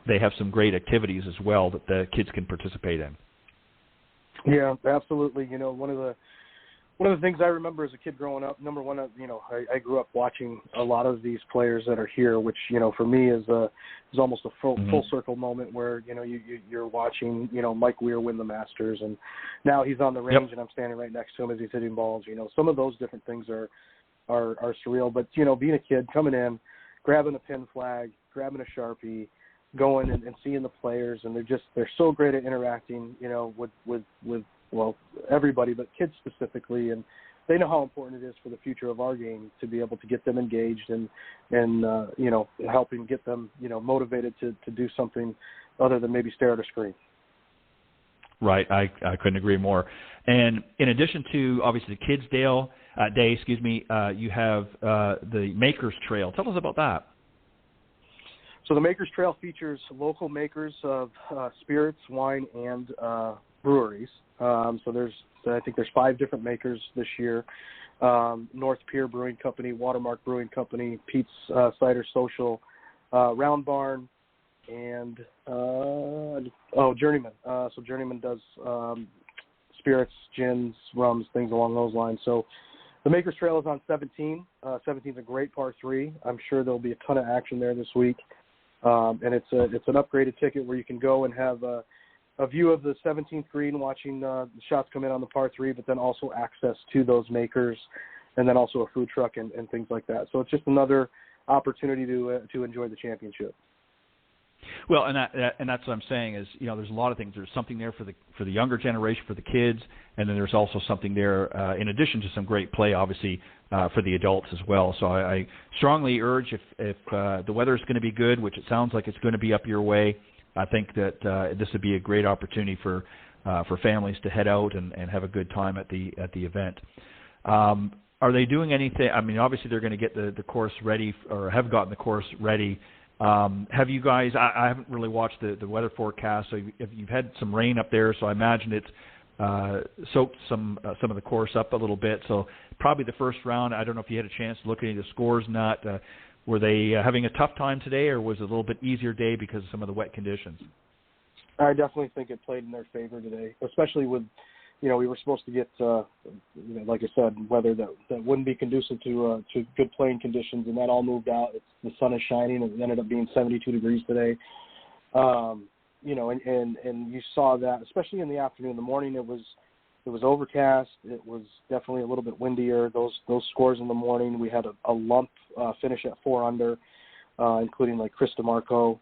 they have some great activities as well that the kids can participate in. Yeah, absolutely. One of the things I remember as a kid growing up, number one, I grew up watching a lot of these players that are here, which, for me is almost a full circle moment where, you're watching, Mike Weir win the Masters, and now he's on the range and I'm standing right next to him as he's hitting balls. Some of those different things are surreal, but, being a kid coming in, grabbing a pin flag, grabbing a Sharpie, going and seeing the players, and they're so great at interacting, with everybody, but kids specifically, and they know how important it is for the future of our game to be able to get them engaged and helping get them, motivated to do something other than maybe stare at a screen. Right. I couldn't agree more. And in addition to, obviously, the Kids Day, you have the Makers Trail. Tell us about that. So the Makers Trail features local makers of spirits, wine, and breweries. So I think there's 5 different makers this year. North Pier Brewing Company, Watermark Brewing Company, Pete's Cider Social, Round Barn, and Journeyman. So Journeyman does spirits, gins, rums, things along those lines. So the Makers Trail is on 17. 17 is a great par 3. I'm sure there'll be a ton of action there this week. And it's an upgraded ticket where you can go and have a view of the 17th green, watching the shots come in on the par 3, but then also access to those makers, and then also a food truck and things like that. So it's just another opportunity to enjoy the championship. Well, and that's what I'm saying is, there's a lot of things. There's something there for the younger generation, for the kids, and then there's also something there in addition to some great play, obviously, for the adults as well. So I strongly urge if the weather is going to be good, which it sounds like it's going to be up your way, I think that this would be a great opportunity for families to head out and have a good time at the event. Are they doing anything? I mean, obviously they're going to get the course ready, or have gotten the course ready. Have you guys? I haven't really watched the weather forecast. So you've had some rain up there, so I imagine it's soaked some of the course up a little bit. So probably the first round. I don't know if you had a chance to look at any of the scores. Were they having a tough time today, or was it a little bit easier day because of some of the wet conditions? I definitely think it played in their favor today, especially with, we were supposed to get, like I said, weather that wouldn't be conducive to good playing conditions, and that all moved out. The sun is shining, and it ended up being 72 degrees today. And you saw that, especially in the afternoon. In the morning, it was overcast. It was definitely a little bit windier. Those scores in the morning, we had a lump finish at 4 under, including like Chris DeMarco,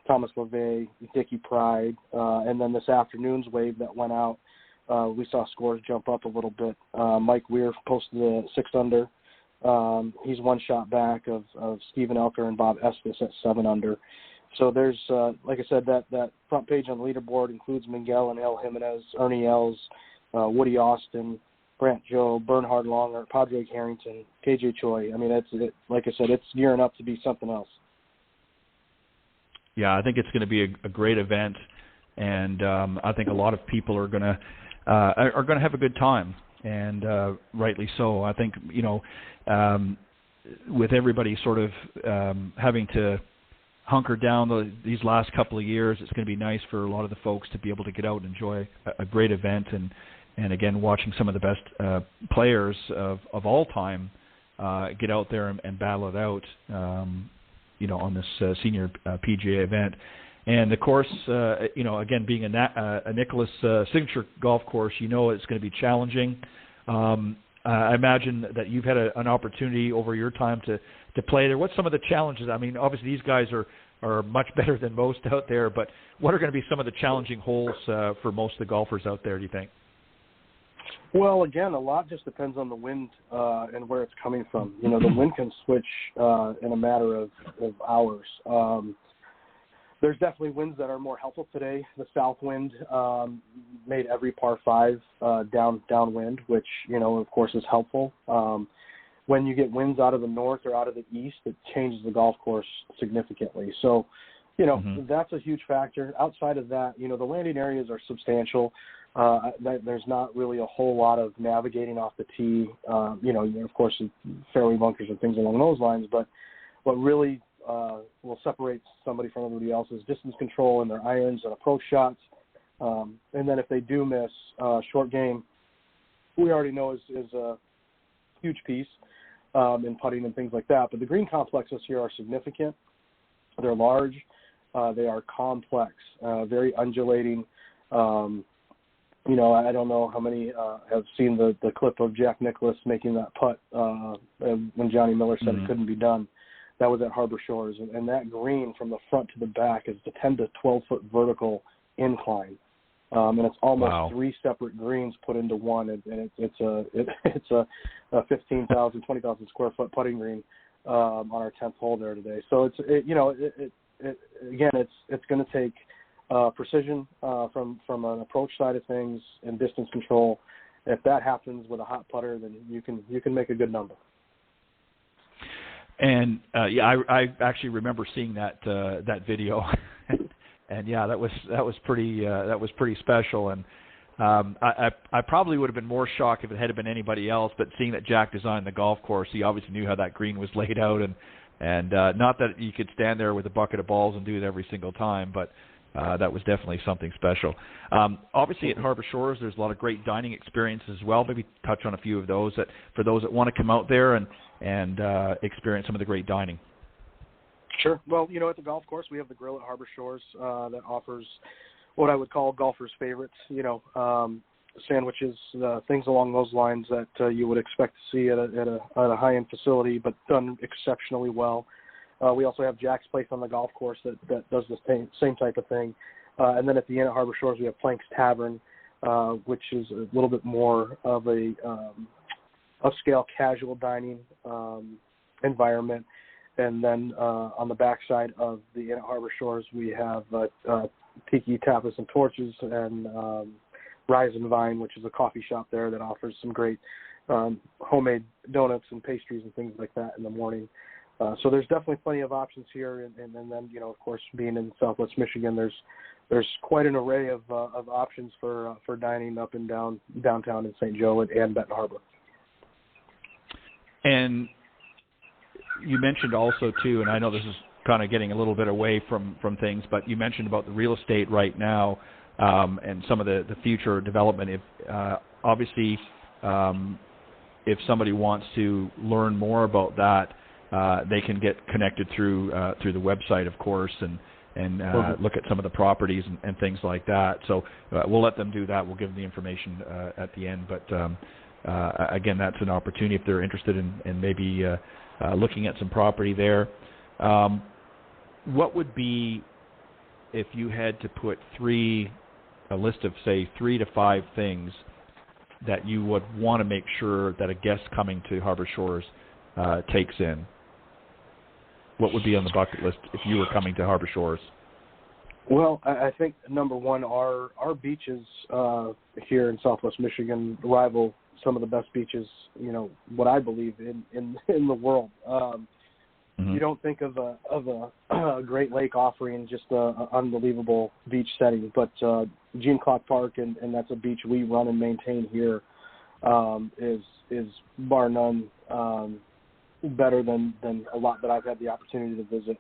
Thomas LeVay, Dickie Pride, and then this afternoon's wave that went out, we saw scores jump up a little bit. Mike Weir posted a 6 under. He's one shot back of Stephen Elker and Bob Estes at 7 under. So there's, like I said, that front page on the leaderboard includes Miguel and El Jimenez, Ernie Els, Woody Austin, Grant Joe, Bernhard Longer, Padraig Harrington, KJ Choi. I mean, like I said, it's gearing up to be something else. Yeah, I think it's going to be a great event, and I think a lot of people are going to have a good time, and rightly so. I think with everybody sort of having to hunker down these last couple of years, it's going to be nice for a lot of the folks to be able to get out and enjoy a great event, and again, watching some of the best players of all time get out there and battle it out. On this senior PGA event. And the course, again, being a Nicklaus signature golf course, it's going to be challenging. I imagine that you've had an opportunity over your time to play there. What's some of the challenges? I mean, obviously these guys are much better than most out there, but what are going to be some of the challenging holes for most of the golfers out there, do you think? Well, again, a lot just depends on the wind and where it's coming from. The wind can switch in a matter of hours. There's definitely winds that are more helpful today. The south wind made every par 5 downwind, which, of course is helpful. When you get winds out of the north or out of the east, it changes the golf course significantly. So, that's a huge factor. Outside of that, the landing areas are substantial. There's not really a whole lot of navigating off the tee, of course, fairway bunkers and things along those lines. But what really will separate somebody from everybody else is distance control and their irons and approach shots. And then if they do miss short game, we already know is a huge piece in putting and things like that. But the green complexes here are significant. They're large. They are complex, very undulating. I don't know how many have seen the clip of Jack Nicklaus making that putt when Johnny Miller said it couldn't be done. That was at Harbor Shores. And that green from the front to the back is the 10 to 12-foot vertical incline. And it's almost 3 separate greens put into one. And it's a 15,000, 20,000 square foot putting green on our 10th hole there today. So it's going to take precision from an approach side of things and distance control. If that happens with a hot putter, then you can make a good number. And I actually remember seeing that video, and that was pretty special. And I probably would have been more shocked if it had been anybody else. But seeing that Jack designed the golf course, he obviously knew how that green was laid out, and not that you could stand there with a bucket of balls and do it every single time, but that was definitely something special. Obviously, at Harbor Shores, there's a lot of great dining experiences as well. Maybe touch on a few of those for those that want to come out there and experience some of the great dining. Sure. Well, at the golf course, we have the grill at Harbor Shores that offers what I would call golfers' favorites. Sandwiches, things along those lines that you would expect to see at a high-end facility, but done exceptionally well. We also have Jack's Place on the golf course that does the same type of thing. And then at the inn at Harbor Shores, we have Plank's Tavern, which is a little bit more of a upscale casual dining environment. And then on the backside of the inn at Harbor Shores, we have Tiki Tapas and Torches and Rise and Vine, which is a coffee shop there that offers some great homemade donuts and pastries and things like that in the morning. So there's definitely plenty of options here, and then of course, being in Southwest Michigan, there's quite an array of options for dining up and downtown in St. Joe and Benton Harbor. And you mentioned also too, and I know this is kind of getting a little bit away from things, but you mentioned about the real estate right now and some of the future development. If obviously, if somebody wants to learn more about that, they can get connected through the website, of course, and look at some of the properties and things like that. So we'll let them do that. We'll give them the information at the end. But again, that's an opportunity if they're interested in maybe looking at some property there. What would be, if you had to put a list of, say, 3 to 5 things that you would want to make sure that a guest coming to Harbor Shores takes in? What would be on the bucket list if you were coming to Harbor Shores? Well, I think number one, our beaches here in Southwest Michigan rival some of the best beaches, what I believe in the world. You don't think of a Great Lake offering just an unbelievable beach setting, but Gene Clark Park, and that's a beach we run and maintain here, is bar none better than a lot that I've had the opportunity to visit.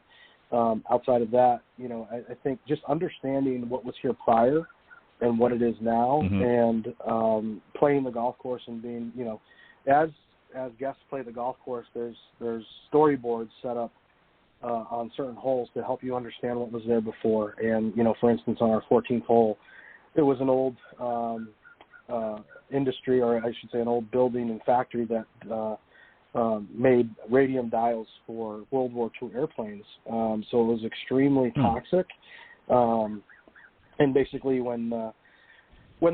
Outside of that, I think just understanding what was here prior and what it is now, and playing the golf course and being, as guests play the golf course, there's storyboards set up on certain holes to help you understand what was there before. And, for instance, on our 14th hole, it was an old industry, or I should say an old building and factory that made radium dials for World War II airplanes. So it was extremely toxic. And basically when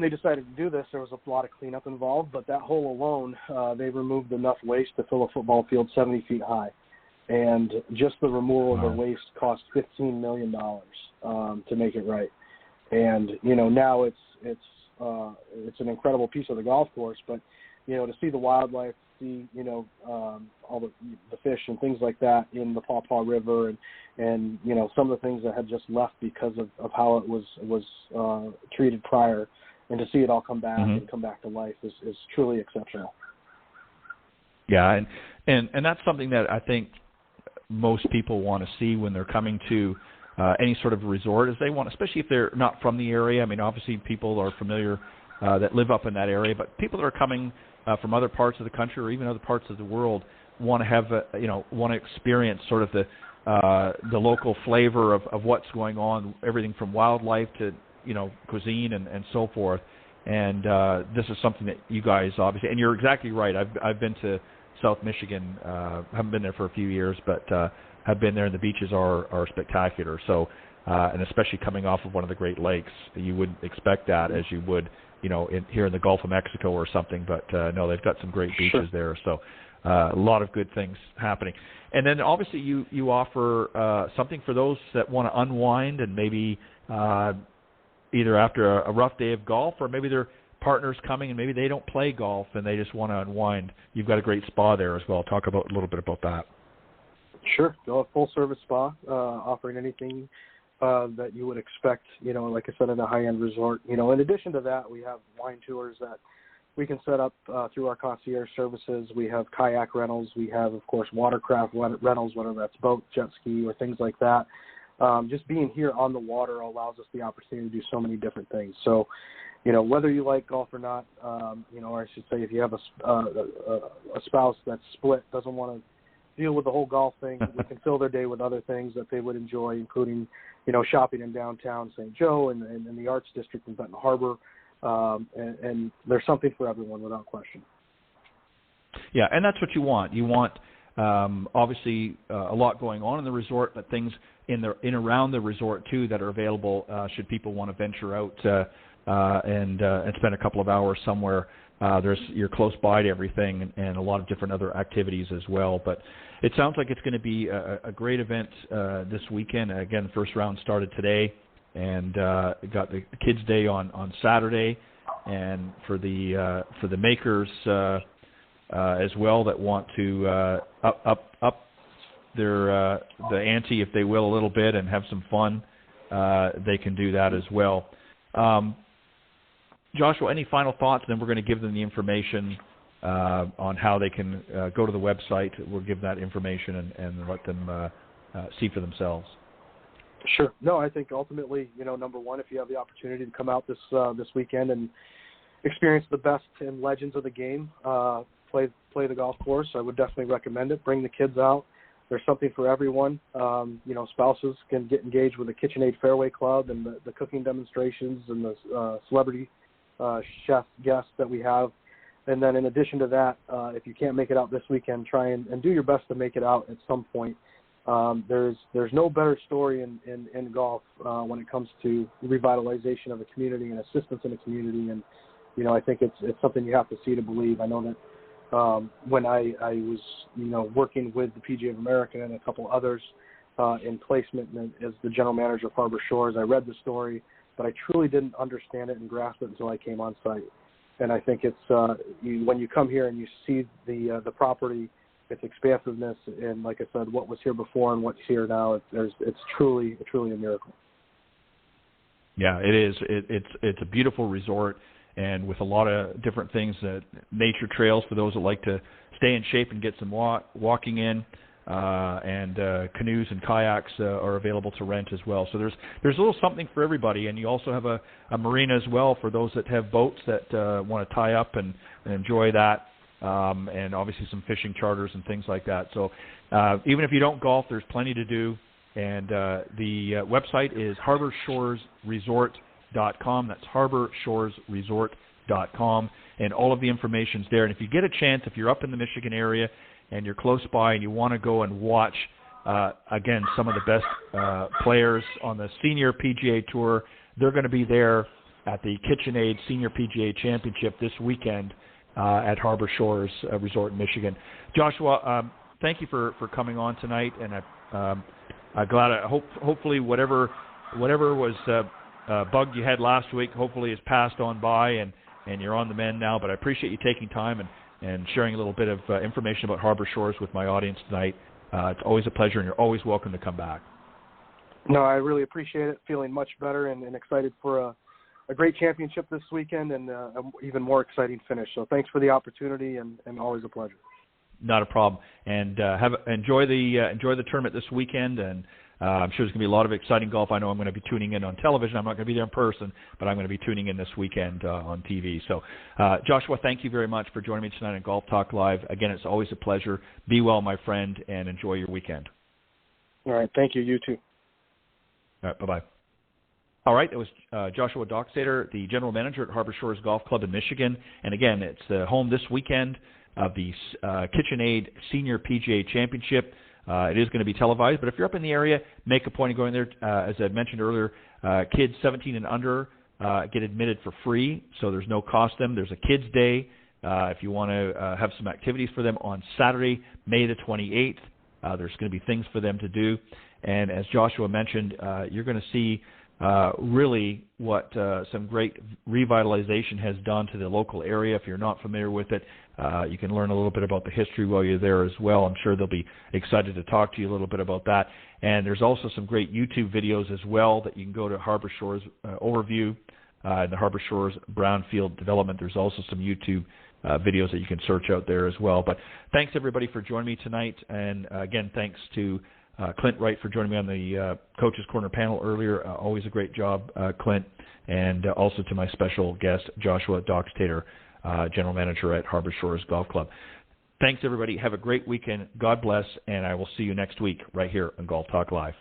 they decided to do this, there was a lot of cleanup involved, but that hole alone, they removed enough waste to fill a football field 70 feet high. And just the removal of the waste cost $15 million to make it right. And, now it's an incredible piece of the golf course, but, to see the wildlife, see, all the fish and things like that in the Paw Paw River and some of the things that had just left because of how it was treated prior, and to see it all come back and come back to life is truly exceptional. Yeah, and that's something that I think most people want to see when they're coming to any sort of resort, is they want, especially if they're not from the area. I mean, obviously people are familiar that live up in that area, but people that are coming from other parts of the country or even other parts of the world want to have want to experience sort of the local flavor of what's going on, everything from wildlife to cuisine and so forth. And this is something that you guys obviously, and you're exactly right. I've been to South Michigan. Haven't been there for a few years, but have been there, and the beaches are spectacular. So, and especially coming off of one of the Great Lakes, you wouldn't expect that as you would, here in the Gulf of Mexico or something. But no, they've got some great beaches there. So, a lot of good things happening. And then obviously you offer something for those that want to unwind and maybe either after a rough day of golf, or maybe their partner's coming and maybe they don't play golf and they just want to unwind. You've got a great spa there as well. Talk a little bit about that. Sure. A full-service spa, offering anything that you would expect, like I said, in a high-end resort. In addition to that, we have wine tours that we can set up through our concierge services. We have kayak rentals. We have, of course, watercraft rentals, whether that's boat, jet ski, or things like that. Just being here on the water allows us the opportunity to do so many different things. So, whether you like golf or not, or I should say if you have a spouse that's split, doesn't want to deal with the whole golf thing, we can fill their day with other things that they would enjoy, including, shopping in downtown St. Joe and the Arts District in Benton Harbor. And there's something for everyone without question. Yeah, and that's what you want. You want, obviously, a lot going on in the resort, but things in around the resort, too, that are available should people want to venture out and spend a couple of hours somewhere. You're close by to everything and a lot of different other activities as well. But it sounds like it's going to be a great event this weekend. Again, the first round started today, and got the Kids Day on Saturday. And for the makers as well that want to up their the ante, if they will, a little bit and have some fun, they can do that as well. Joshua, any final thoughts? Then we're going to give them the information on how they can go to the website. We'll give that information and let them see for themselves. Sure. No, I think ultimately, number one, if you have the opportunity to come out this weekend and experience the best and legends of the game, play the golf course, I would definitely recommend it. Bring the kids out. There's something for everyone. Spouses can get engaged with the KitchenAid Fairway Club and the cooking demonstrations and the celebrity chef guests that we have. And then in addition to that, if you can't make it out this weekend, try and do your best to make it out at some point. There's no better story in golf when it comes to revitalization of a community and assistance in a community. And, I think it's something you have to see to believe. I know that when I was, working with the PGA of America and a couple others in placement as the general manager of Harbor Shores, I read the story, but I truly didn't understand it and grasp it until I came on site. And I think it's when you come here and you see the property, its expansiveness, and like I said, what was here before and what's here now, it's truly a miracle. Yeah, it is. It's a beautiful resort, and with a lot of different things, nature trails for those that like to stay in shape and get some walking in, and canoes and kayaks are available to rent as well. So there's a little something for everybody, and you also have a marina as well for those that have boats that want to tie up and enjoy that, and obviously some fishing charters and things like that. So even if you don't golf, there's plenty to do. And the website is harborshoresresort.com. That's harborshoresresort.com, and all of the information's there. And if you get a chance, if you're up in the Michigan area and you're close by and you want to go and watch, again, some of the best players on the Senior PGA Tour, they're going to be there at the KitchenAid Senior PGA Championship this weekend at Harbor Shores Resort in Michigan. Joshua, thank you for coming on tonight, and I'm glad. Hopefully, whatever was bug you had last week, hopefully is passed on by, and you're on the mend now. But I appreciate you taking time and sharing a little bit of information about Harbor Shores with my audience tonight. It's always a pleasure, and you're always welcome to come back. No, I really appreciate it. Feeling much better and excited for a great championship this weekend and an even more exciting finish. So thanks for the opportunity, and always a pleasure. Not a problem. And enjoy the tournament this weekend, and I'm sure there's going to be a lot of exciting golf. I know I'm going to be tuning in on television. I'm not going to be there in person, but I'm going to be tuning in this weekend on TV. So, Joshua, thank you very much for joining me tonight on Golf Talk Live. Again, it's always a pleasure. Be well, my friend, and enjoy your weekend. All right. Thank you. You too. All right. Bye-bye. All right. It was Joshua Doxtator, the general manager at Harbor Shores Golf Club in Michigan. And, again, it's home this weekend of the KitchenAid Senior PGA Championship. It is going to be televised, but if you're up in the area, make a point of going there. As I mentioned earlier, kids 17 and under get admitted for free, so there's no cost to them. There's a Kids Day if you want to have some activities for them on Saturday, May the 28th. There's going to be things for them to do. And as Joshua mentioned, you're going to see really what some great revitalization has done to the local area. If you're not familiar with it, you can learn a little bit about the history while you're there as well. I'm sure they'll be excited to talk to you a little bit about that. And there's also some great YouTube videos as well that you can go to Harbor Shores overview, the Harbor Shores Brownfield development. There's also some YouTube videos that you can search out there as well. But thanks, everybody, for joining me tonight. And, again, thanks to Clint Wright for joining me on the Coach's Corner panel earlier. Always a great job, Clint. And also to my special guest, Joshua Doxtator, General Manager at Harbor Shores Golf Club. Thanks, everybody. Have a great weekend. God bless, and I will see you next week right here on Golf Talk Live.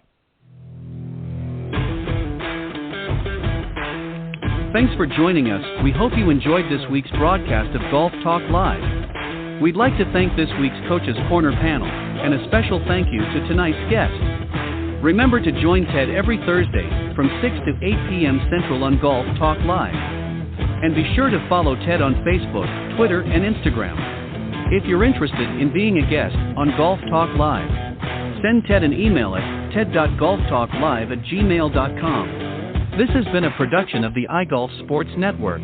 Thanks for joining us. We hope you enjoyed this week's broadcast of Golf Talk Live. We'd like to thank this week's Coach's Corner panel, and a special thank you to tonight's guest. Remember to join Ted every Thursday from 6 to 8 p.m. Central on Golf Talk Live. And be sure to follow Ted on Facebook, Twitter, and Instagram. If you're interested in being a guest on Golf Talk Live, send Ted an email at ted.golftalklive@gmail.com. This has been a production of the iGolf Sports Network.